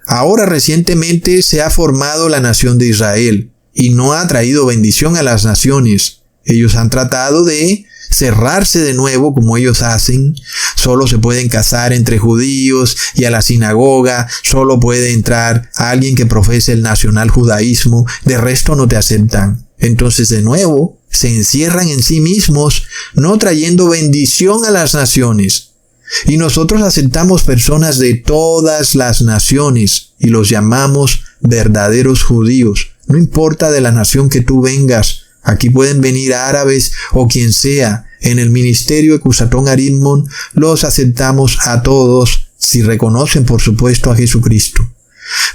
Ahora recientemente se ha formado la nación de Israel, y no ha traído bendición a las naciones. Ellos han tratado de cerrarse de nuevo como ellos hacen. Solo se pueden casar entre judíos, y a la sinagoga solo puede entrar alguien que profese el nacional judaísmo. De resto no te aceptan. Entonces de nuevo se encierran en sí mismos, no trayendo bendición a las naciones. Y nosotros aceptamos personas de todas las naciones y los llamamos verdaderos judíos. No importa de la nación que tú vengas. Aquí pueden venir árabes o quien sea. En el ministerio de Cusatón Arismon los aceptamos a todos si reconocen, por supuesto, a Jesucristo.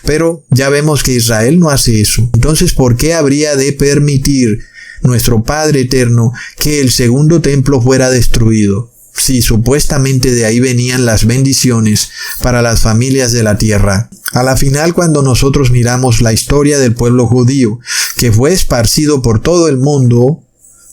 Pero ya vemos que Israel no hace eso. Entonces, ¿por qué habría de permitir nuestro Padre Eterno que el segundo templo fuera destruido, si supuestamente de ahí venían las bendiciones para las familias de la tierra? A la final, cuando nosotros miramos la historia del pueblo judío, que fue esparcido por todo el mundo,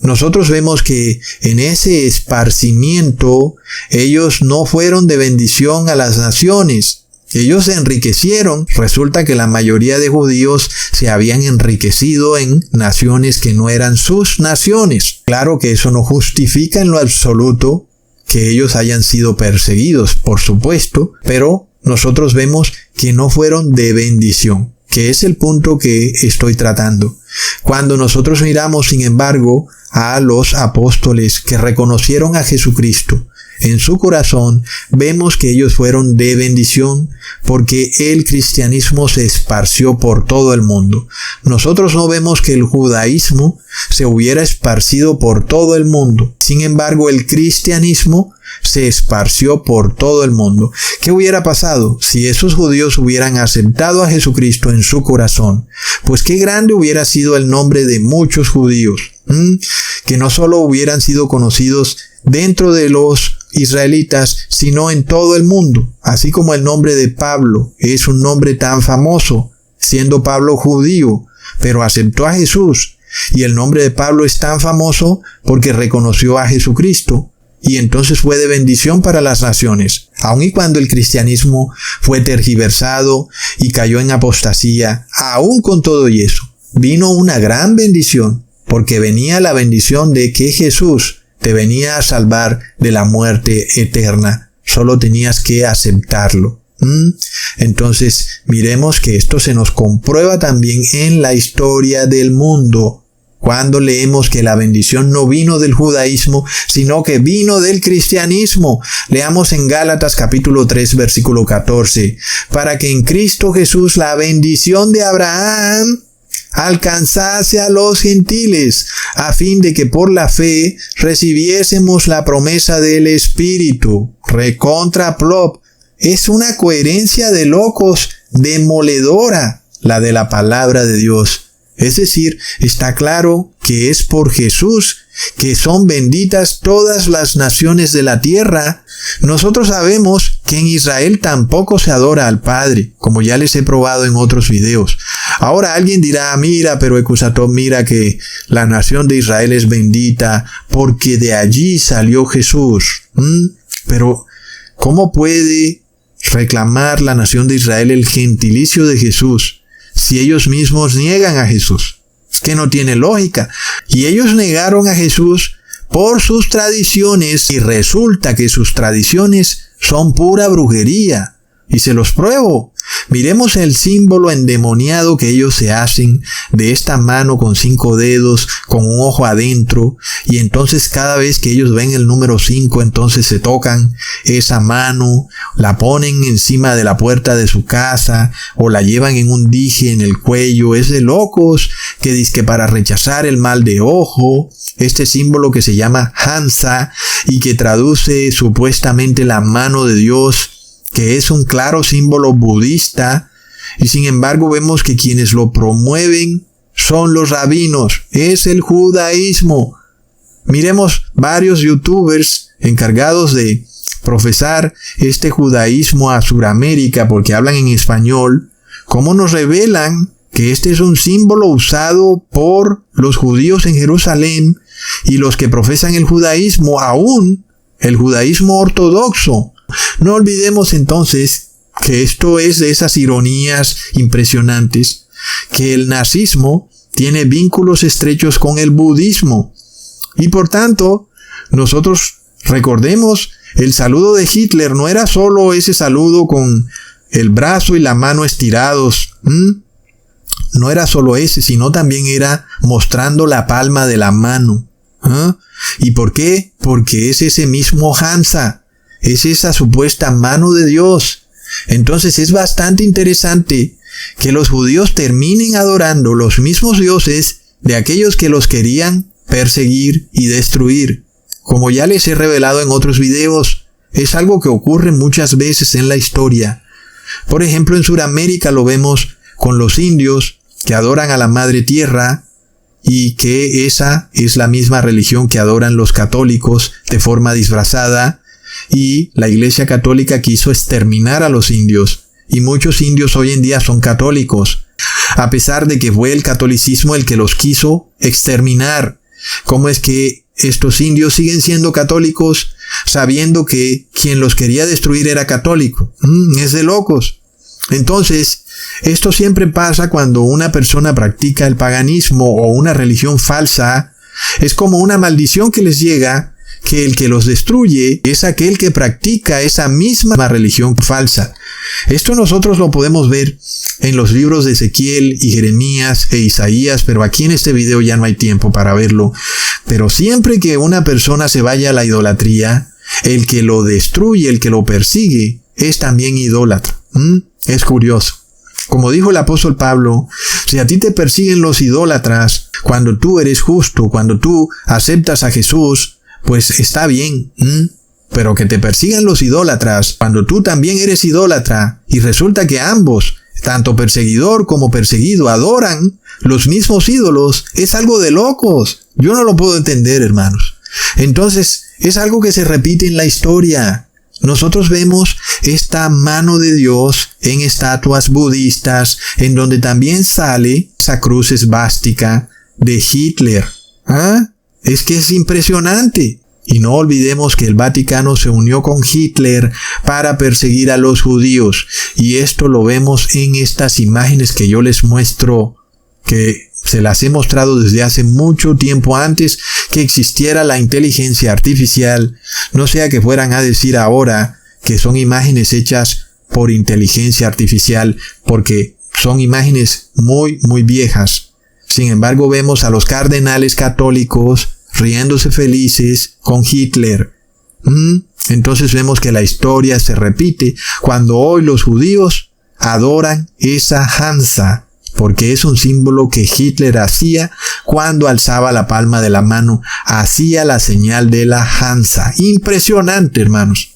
nosotros vemos que en ese esparcimiento ellos no fueron de bendición a las naciones. Ellos se enriquecieron. Resulta que la mayoría de judíos se habían enriquecido en naciones que no eran sus naciones. Claro que eso no justifica en lo absoluto que ellos hayan sido perseguidos, por supuesto, pero nosotros vemos que no fueron de bendición, que es el punto que estoy tratando. Cuando nosotros miramos, sin embargo, a los apóstoles que reconocieron a Jesucristo en su corazón, vemos que ellos fueron de bendición porque el cristianismo se esparció por todo el mundo. Nosotros no vemos que el judaísmo se hubiera esparcido por todo el mundo. Sin embargo, el cristianismo se esparció por todo el mundo. ¿Qué hubiera pasado si esos judíos hubieran aceptado a Jesucristo en su corazón? Pues qué grande hubiera sido el nombre de muchos judíos, que no solo hubieran sido conocidos dentro de los israelitas, sino en todo el mundo. Así como el nombre de Pablo es un nombre tan famoso, siendo Pablo judío, pero aceptó a Jesús. Y el nombre de Pablo es tan famoso porque reconoció a Jesucristo. Y entonces fue de bendición para las naciones. Aun y cuando el cristianismo fue tergiversado y cayó en apostasía, aún con todo y eso, vino una gran bendición, porque venía la bendición de que Jesús te venía a salvar de la muerte eterna. Solo tenías que aceptarlo. Entonces, miremos que esto se nos comprueba también en la historia del mundo. Cuando leemos que la bendición no vino del judaísmo, sino que vino del cristianismo. Leamos en Gálatas capítulo 3, versículo 14. Para que en Cristo Jesús la bendición de Abraham alcanzase a los gentiles, a fin de que por la fe recibiésemos la promesa del Espíritu. Recontra plop. Es una coherencia de locos demoledora la de la palabra de Dios. Es decir, está claro que es por Jesús que son benditas todas las naciones de la tierra. Nosotros sabemos que en Israel tampoco se adora al Padre, como ya les he probado en otros videos. Ahora alguien dirá, mira, pero Ecusatón, mira que la nación de Israel es bendita porque de allí salió Jesús. Pero, ¿cómo puede reclamar la nación de Israel el gentilicio de Jesús si ellos mismos niegan a Jesús? Es que no tiene lógica. Y ellos negaron a Jesús por sus tradiciones, y resulta que sus tradiciones son pura brujería. Y se los pruebo. Miremos el símbolo endemoniado que ellos se hacen de esta mano con 5 dedos, con un ojo adentro, y entonces cada vez que ellos ven el número 5, entonces se tocan esa mano, la ponen encima de la puerta de su casa, o la llevan en un dije en el cuello. Es de locos, que dizque para rechazar el mal de ojo, este símbolo que se llama Hansa, y que traduce supuestamente la mano de Dios, que es un claro símbolo budista, y sin embargo vemos que quienes lo promueven son los rabinos, es el judaísmo. Miremos varios youtubers encargados de profesar este judaísmo a Sudamérica, porque hablan en español, cómo nos revelan que este es un símbolo usado por los judíos en Jerusalén y los que profesan el judaísmo, aún el judaísmo ortodoxo. No olvidemos entonces que esto es de esas ironías impresionantes, que el nazismo tiene vínculos estrechos con el budismo. Y por tanto, nosotros recordemos, el saludo de Hitler no era solo ese saludo con el brazo y la mano estirados. No era solo ese, sino también era mostrando la palma de la mano. ¿Y por qué? Porque es ese mismo Hansa. Es esa supuesta mano de Dios. Entonces es bastante interesante que los judíos terminen adorando los mismos dioses de aquellos que los querían perseguir y destruir. Como ya les he revelado en otros videos, es algo que ocurre muchas veces en la historia. Por ejemplo, en Sudamérica lo vemos con los indios que adoran a la Madre Tierra, y que esa es la misma religión que adoran los católicos de forma disfrazada. Y la Iglesia Católica quiso exterminar a los indios, y muchos indios hoy en día son católicos, a pesar de que fue el catolicismo el que los quiso exterminar. ¿Cómo es que estos indios siguen siendo católicos sabiendo que quien los quería destruir era católico? Es de locos. Entonces, esto siempre pasa cuando una persona practica el paganismo o una religión falsa. Es como una maldición que les llega, que el que los destruye es aquel que practica esa misma religión falsa. Esto nosotros lo podemos ver en los libros de Ezequiel y Jeremías e Isaías, pero aquí en este video ya no hay tiempo para verlo. Pero siempre que una persona se vaya a la idolatría, el que lo destruye, el que lo persigue, es también idólatra. Es curioso. Como dijo el apóstol Pablo, si a ti te persiguen los idólatras, cuando tú eres justo, cuando tú aceptas a Jesús, pues está bien, pero que te persigan los idólatras, cuando tú también eres idólatra, y resulta que ambos, tanto perseguidor como perseguido, adoran los mismos ídolos, es algo de locos. Yo no lo puedo entender, hermanos. Entonces, Es algo que se repite en la historia. Nosotros vemos esta mano de Dios en estatuas budistas, en donde también sale esa cruz esvástica de Hitler. Es que es impresionante. Y no olvidemos que el Vaticano se unió con Hitler para perseguir a los judíos. Y esto lo vemos en estas imágenes que yo les muestro, que se las he mostrado desde hace mucho tiempo antes que existiera la inteligencia artificial. No sea que fueran a decir ahora que son imágenes hechas por inteligencia artificial, porque son imágenes muy, muy viejas. Sin embargo, vemos a los cardenales católicos riéndose felices con Hitler. Entonces vemos que la historia se repite cuando hoy los judíos adoran esa Hansa, porque es un símbolo que Hitler hacía cuando alzaba la palma de la mano, hacía la señal de la Hansa. Impresionante, hermanos.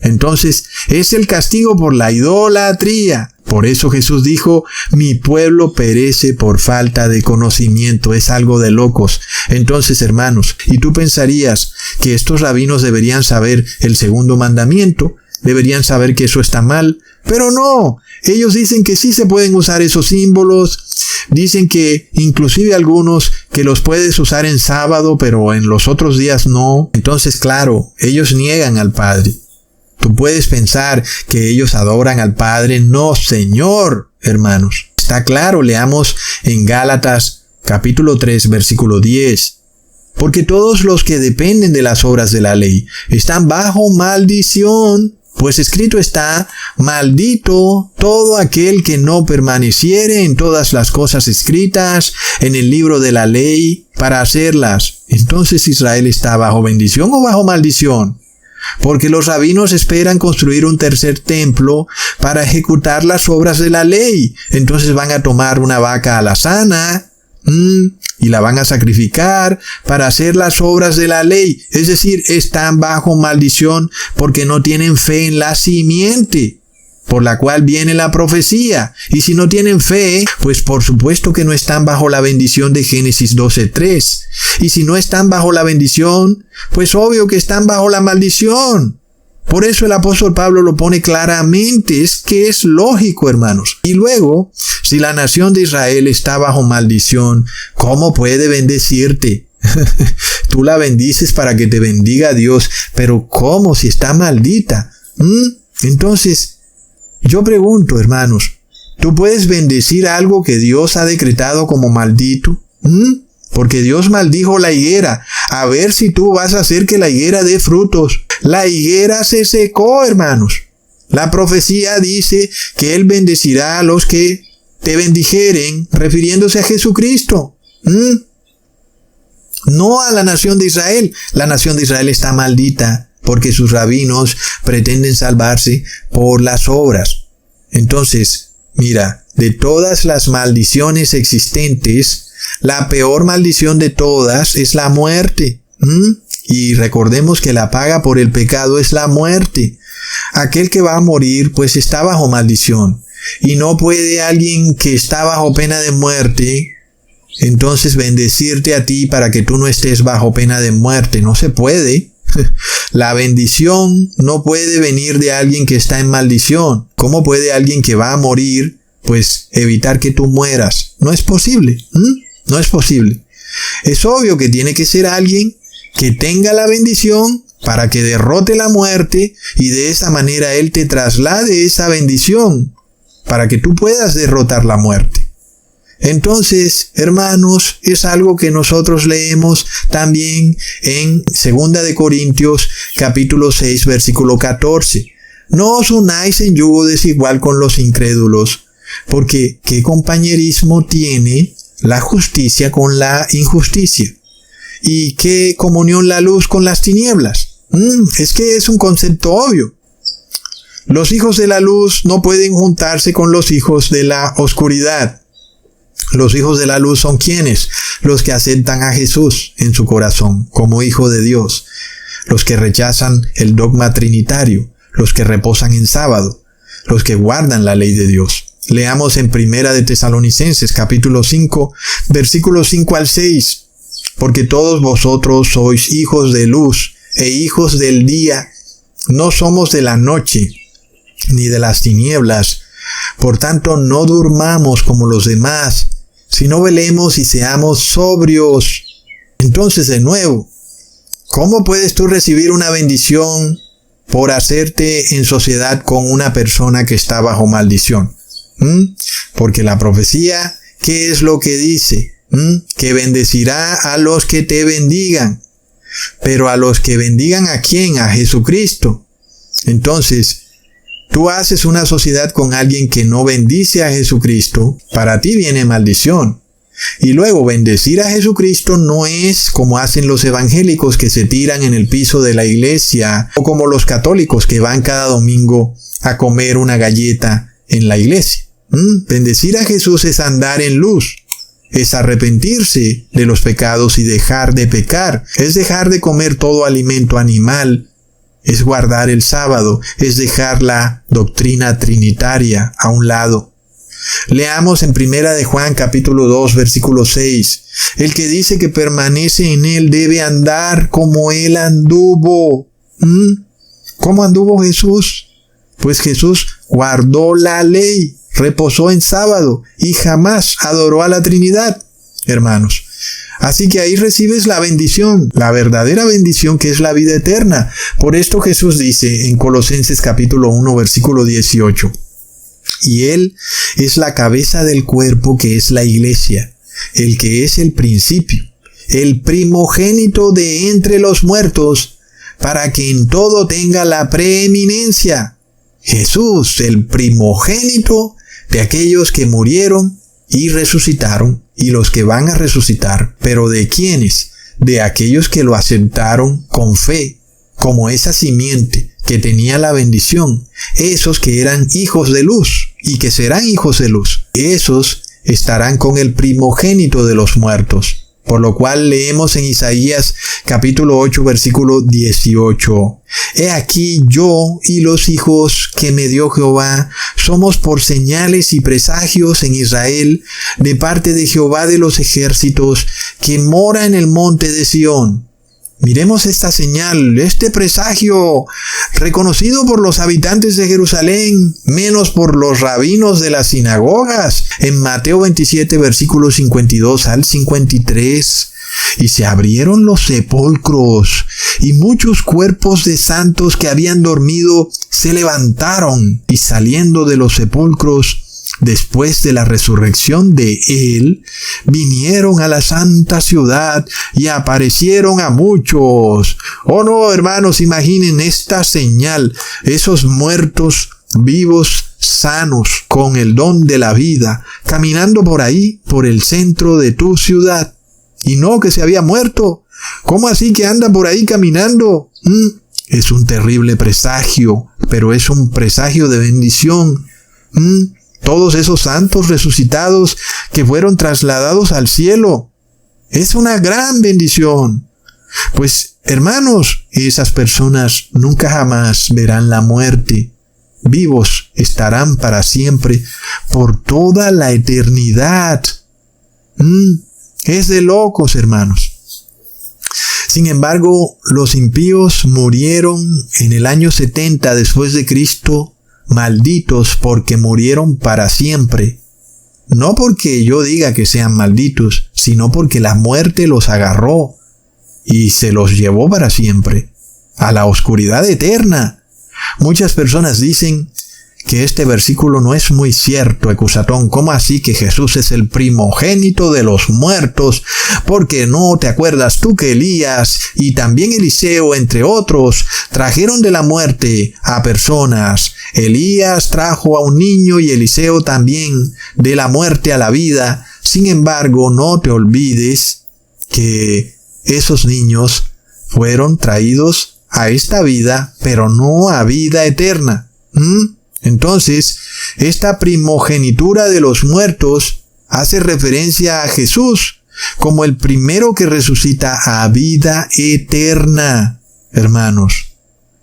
Entonces, es el castigo por la idolatría. Por eso Jesús dijo, mi pueblo perece por falta de conocimiento. Es algo de locos. Entonces, hermanos, y tú pensarías que estos rabinos deberían saber el segundo mandamiento, deberían saber que eso está mal, pero no. Ellos dicen que sí se pueden usar esos símbolos, dicen que inclusive algunos que los puedes usar en sábado, pero en los otros días no. Entonces, claro, ellos niegan al Padre. Tú puedes pensar que ellos adoran al Padre. No, Señor, hermanos. Está claro, leamos en Gálatas capítulo 3, versículo 10. Porque todos los que dependen de las obras de la ley están bajo maldición. Pues escrito está, maldito todo aquel que no permaneciere en todas las cosas escritas en el libro de la ley para hacerlas. Entonces, ¿Israel está bajo bendición o bajo maldición? Porque los rabinos esperan construir un tercer templo para ejecutar las obras de la ley. Entonces van a tomar una vaca alazana y la van a sacrificar para hacer las obras de la ley. Es decir, están bajo maldición porque no tienen fe en la simiente por la cual viene la profecía. Y si no tienen fe, pues por supuesto que no están bajo la bendición de Génesis 12:3. Y si no están bajo la bendición, pues obvio que están bajo la maldición. Por eso el apóstol Pablo lo pone claramente, es que es lógico, hermanos. Y luego, si la nación de Israel está bajo maldición, ¿cómo puede bendecirte? Tú la bendices para que te bendiga Dios, pero ¿cómo si está maldita? Entonces, yo pregunto, hermanos, ¿tú puedes bendecir algo que Dios ha decretado como maldito? Porque Dios maldijo la higuera. A ver si tú vas a hacer que la higuera dé frutos. La higuera se secó, hermanos. La profecía dice que Él bendecirá a los que te bendijeren, refiriéndose a Jesucristo. No a la nación de Israel. La nación de Israel está maldita porque sus rabinos pretenden salvarse por las obras. Entonces, mira, de todas las maldiciones existentes, la peor maldición de todas es la muerte. Y recordemos que la paga por el pecado es la muerte. Aquel que va a morir, pues está bajo maldición. Y no puede alguien que está bajo pena de muerte, entonces bendecirte a ti para que tú no estés bajo pena de muerte. No se puede. La bendición no puede venir de alguien que está en maldición. ¿Cómo puede alguien que va a morir, pues, evitar que tú mueras? No es posible. No es posible. Es obvio que tiene que ser alguien que tenga la bendición para que derrote la muerte y de esa manera Él te traslade esa bendición para que tú puedas derrotar la muerte. Entonces, hermanos, es algo que nosotros leemos también en 2 de Corintios capítulo 6 versículo 14. No os unáis en yugo desigual con los incrédulos, porque ¿qué compañerismo tiene la justicia con la injusticia? ¿Y qué comunión la luz con las tinieblas? Es que es un concepto obvio. Los hijos de la luz no pueden juntarse con los hijos de la oscuridad. Los hijos de la luz son ¿quiénes? Los que aceptan a Jesús en su corazón como Hijo de Dios. Los que rechazan el dogma trinitario. Los que reposan en sábado. Los que guardan la ley de Dios. Leamos en 1 de Tesalonicenses capítulo 5, versículos 5 al 6. Porque todos vosotros sois hijos de luz e hijos del día. No somos de la noche, ni de las tinieblas. Por tanto, no durmamos como los demás, sino velemos y seamos sobrios. Entonces, de nuevo, ¿cómo puedes tú recibir una bendición por hacerte en sociedad con una persona que está bajo maldición? Porque la profecía, ¿qué es lo que dice? Que bendecirá a los que te bendigan. Pero a los que bendigan, ¿a quién? A Jesucristo. Entonces, tú haces una sociedad con alguien que no bendice a Jesucristo, para ti viene maldición. Y luego, bendecir a Jesucristo no es como hacen los evangélicos que se tiran en el piso de la iglesia, o como los católicos que van cada domingo a comer una galleta en la iglesia. Bendecir a Jesús es andar en luz, es arrepentirse de los pecados y dejar de pecar, es dejar de comer todo alimento animal, es guardar el sábado, es dejar la doctrina trinitaria a un lado. Leamos en Primera de Juan capítulo 2 versículo 6. El que dice que permanece en él debe andar como él anduvo. ¿Cómo anduvo Jesús? Pues Jesús guardó la ley, reposó en sábado y jamás adoró a la Trinidad, hermanos. Así que ahí recibes la bendición, la verdadera bendición que es la vida eterna. Por esto Jesús dice en Colosenses capítulo 1 versículo 18. Y Él es la cabeza del cuerpo que es la iglesia, el que es el principio, el primogénito de entre los muertos, para que en todo tenga la preeminencia. Jesús, el primogénito de aquellos que murieron y resucitaron, y los que van a resucitar. ¿Pero de quiénes? De aquellos que lo aceptaron con fe, como esa simiente que tenía la bendición, esos que eran hijos de luz y que serán hijos de luz. Esos estarán con el primogénito de los muertos. Por lo cual leemos en Isaías capítulo 8 versículo 18. He aquí yo y los hijos que me dio Jehová somos por señales y presagios en Israel de parte de Jehová de los ejércitos que mora en el monte de Sión. Miremos esta señal, este presagio, reconocido por los habitantes de Jerusalén, menos por los rabinos de las sinagogas, en Mateo 27, versículos 52 al 53. Y se abrieron los sepulcros, y muchos cuerpos de santos que habían dormido se levantaron, y saliendo de los sepulcros, después de la resurrección de Él, vinieron a la santa ciudad y aparecieron a muchos. Oh no, hermanos, imaginen esta señal, esos muertos vivos, sanos, con el don de la vida, caminando por ahí, por el centro de tu ciudad. Y no que se había muerto. ¿Cómo así que anda por ahí caminando? Es un terrible presagio, pero es un presagio de bendición. Todos esos santos resucitados que fueron trasladados al cielo. Es una gran bendición. Pues, hermanos, esas personas nunca jamás verán la muerte. Vivos estarán para siempre, por toda la eternidad. Es de locos, hermanos. Sin embargo, los impíos murieron en el año 70 después de Cristo, malditos porque murieron para siempre. No porque yo diga que sean malditos, sino porque la muerte los agarró y se los llevó para siempre, a la oscuridad eterna. Muchas personas dicen que este versículo no es muy cierto, Ecusatón. ¿Cómo así que Jesús es el primogénito de los muertos? Porque no te acuerdas tú que Elías y también Eliseo, entre otros, trajeron de la muerte a personas. Elías trajo a un niño y Eliseo también de la muerte a la vida. Sin embargo, no te olvides que esos niños fueron traídos a esta vida, pero no a vida eterna. Entonces, esta primogenitura de los muertos hace referencia a Jesús como el primero que resucita a vida eterna, hermanos.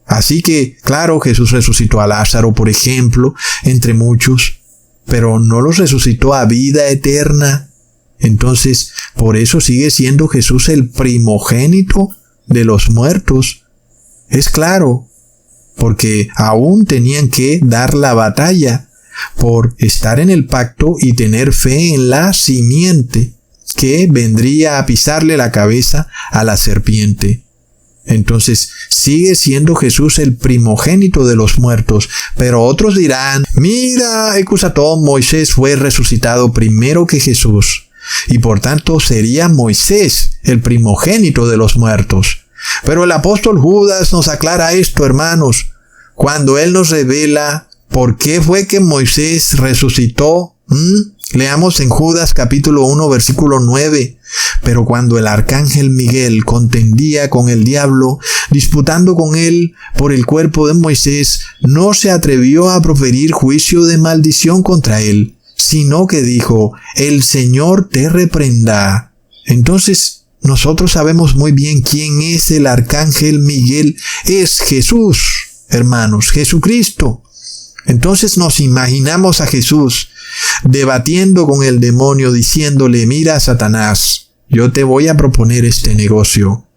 Así que, claro, Jesús resucitó a Lázaro, por ejemplo, entre muchos, pero no los resucitó a vida eterna. Entonces, por eso sigue siendo Jesús el primogénito de los muertos, Es claro, porque aún tenían que dar la batalla por estar en el pacto y tener fe en la simiente que vendría a pisarle la cabeza a la serpiente. Entonces sigue siendo Jesús el primogénito de los muertos, pero otros dirán, mira, Ecusatón, Moisés fue resucitado primero que Jesús, y por tanto sería Moisés el primogénito de los muertos. Pero el apóstol Judas nos aclara esto, hermanos, cuando él nos revela por qué fue que Moisés resucitó. Leamos en Judas capítulo 1 versículo 9. Pero cuando el arcángel Miguel contendía con el diablo, disputando con él por el cuerpo de Moisés, no se atrevió a proferir juicio de maldición contra él, sino que dijo, el Señor te reprenda. Entonces, nosotros sabemos muy bien quién es el arcángel Miguel. Es Jesús, hermanos, Jesucristo. Entonces nos imaginamos a Jesús debatiendo con el demonio, diciéndole, mira, Satanás, yo te voy a proponer este negocio.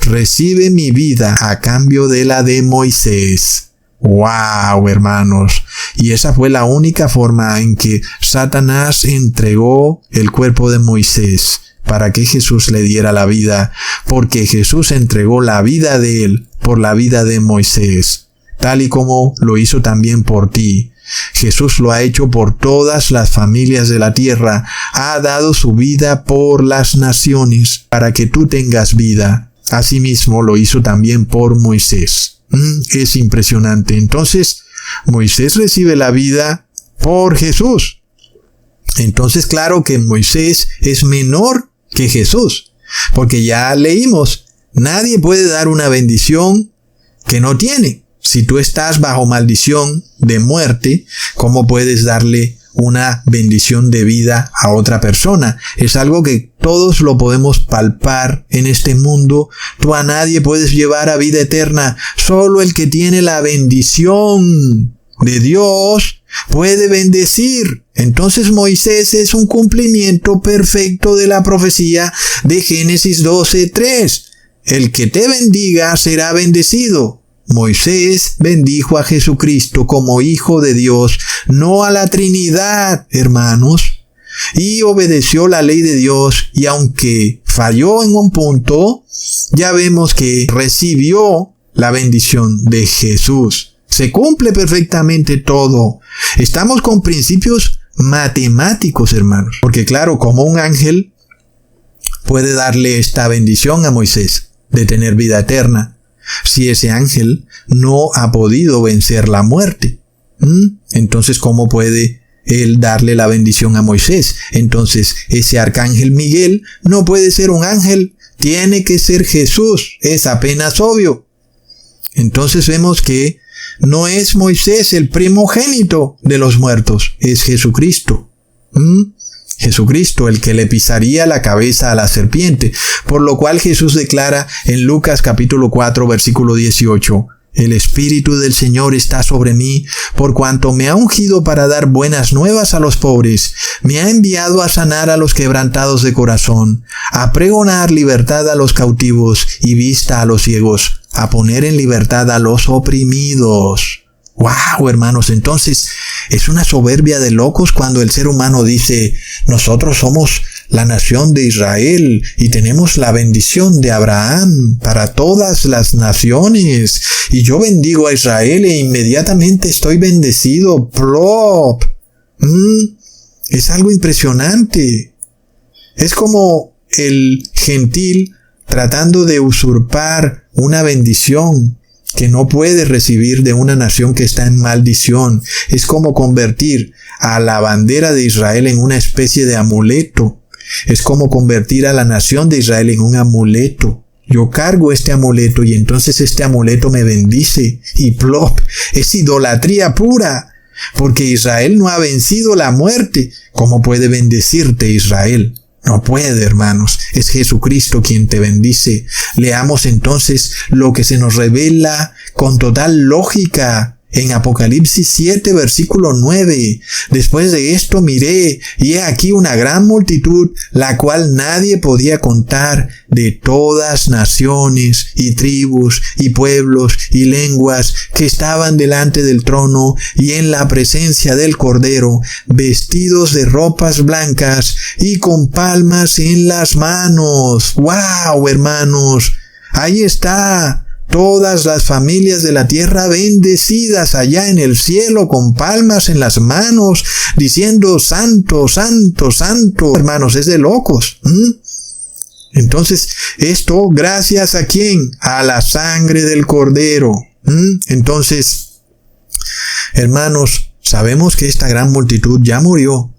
Recibe mi vida a cambio de la de Moisés. ¡Wow, hermanos! Y esa fue la única forma en que Satanás entregó el cuerpo de Moisés para que Jesús le diera la vida, porque Jesús entregó la vida de él por la vida de Moisés, tal y como lo hizo también por ti. Jesús lo ha hecho por todas las familias de la tierra, ha dado su vida por las naciones para que tú tengas vida. Asimismo lo hizo también por Moisés. Es impresionante. Entonces, Moisés recibe la vida por Jesús. Entonces, claro que Moisés es menor que Jesús, porque ya leímos, nadie puede dar una bendición que no tiene. Si tú estás bajo maldición de muerte, ¿cómo puedes darle una bendición de vida a otra persona? Es algo que todos lo podemos palpar en este mundo. Tú a nadie puedes llevar a vida eterna. Solo el que tiene la bendición de Dios puede bendecir. Entonces Moisés es un cumplimiento perfecto de la profecía de Génesis 12:3. El que te bendiga será bendecido. Moisés bendijo a Jesucristo como Hijo de Dios, no a la Trinidad, hermanos, y obedeció la ley de Dios, y aunque falló en un punto, ya vemos que recibió la bendición de Jesús. Se cumple perfectamente todo. Estamos con principios matemáticos, hermanos, porque claro, como un ángel puede darle esta bendición a Moisés de tener vida eterna, si ese ángel no ha podido vencer la muerte. Entonces, ¿cómo puede él darle la bendición a Moisés? Entonces, ese arcángel Miguel no puede ser un ángel, tiene que ser Jesús. Es apenas obvio. Entonces vemos que no es Moisés el primogénito de los muertos, es Jesucristo. Jesucristo, el que le pisaría la cabeza a la serpiente, por lo cual Jesús declara en Lucas capítulo 4 versículo 18, el Espíritu del Señor está sobre mí, por cuanto me ha ungido para dar buenas nuevas a los pobres, me ha enviado a sanar a los quebrantados de corazón, a pregonar libertad a los cautivos y vista a los ciegos, a poner en libertad a los oprimidos. ¡Wow, hermanos! Entonces, es una soberbia de locos cuando el ser humano dice, nosotros somos la nación de Israel y tenemos la bendición de Abraham para todas las naciones. Y yo bendigo a Israel e inmediatamente estoy bendecido. ¡Plop! Es algo impresionante. Es como el gentil tratando de usurpar una bendición que no puede recibir de una nación que está en maldición. Es como convertir a la bandera de Israel en una especie de amuleto. Es como convertir a la nación de Israel en un amuleto. Yo cargo este amuleto y entonces este amuleto me bendice. Y plop, es idolatría pura. Porque Israel no ha vencido la muerte. ¿Cómo puede bendecirte Israel? No puede, hermanos. Es Jesucristo quien te bendice. Leamos entonces lo que se nos revela con total lógica En Apocalipsis 7, versículo 9, después de esto miré, y he aquí una gran multitud, la cual nadie podía contar, de todas naciones, y tribus, y pueblos, y lenguas, que estaban delante del trono, y en la presencia del Cordero, vestidos de ropas blancas, y con palmas en las manos. ¡Wow, hermanos! Ahí está. Todas las familias de la tierra bendecidas allá en el cielo con palmas en las manos, diciendo santo, santo, santo. Hermanos, es de locos. Entonces, esto gracias a ¿quién? A la sangre del Cordero. Entonces, hermanos, sabemos que esta gran multitud ya murió.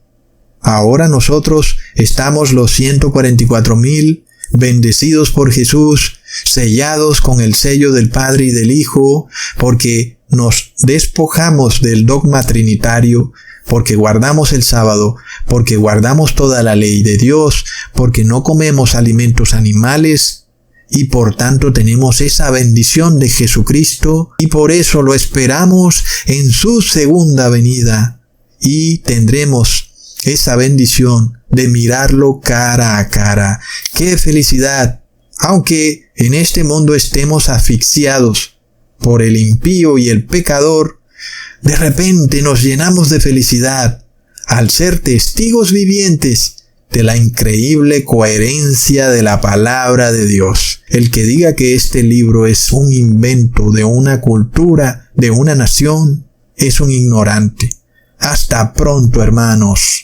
Ahora nosotros estamos los 144,000 bendecidos por Jesús, sellados con el sello del Padre y del Hijo, porque nos despojamos del dogma trinitario, porque guardamos el sábado, porque guardamos toda la ley de Dios, porque no comemos alimentos animales, y por tanto tenemos esa bendición de Jesucristo, y por eso lo esperamos en su segunda venida, y tendremos esa bendición de mirarlo cara a cara. ¡Qué felicidad! Aunque en este mundo estemos asfixiados por el impío y el pecador, de repente nos llenamos de felicidad al ser testigos vivientes de la increíble coherencia de la palabra de Dios. El que diga que este libro es un invento de una cultura, de una nación, es un ignorante. Hasta pronto, hermanos.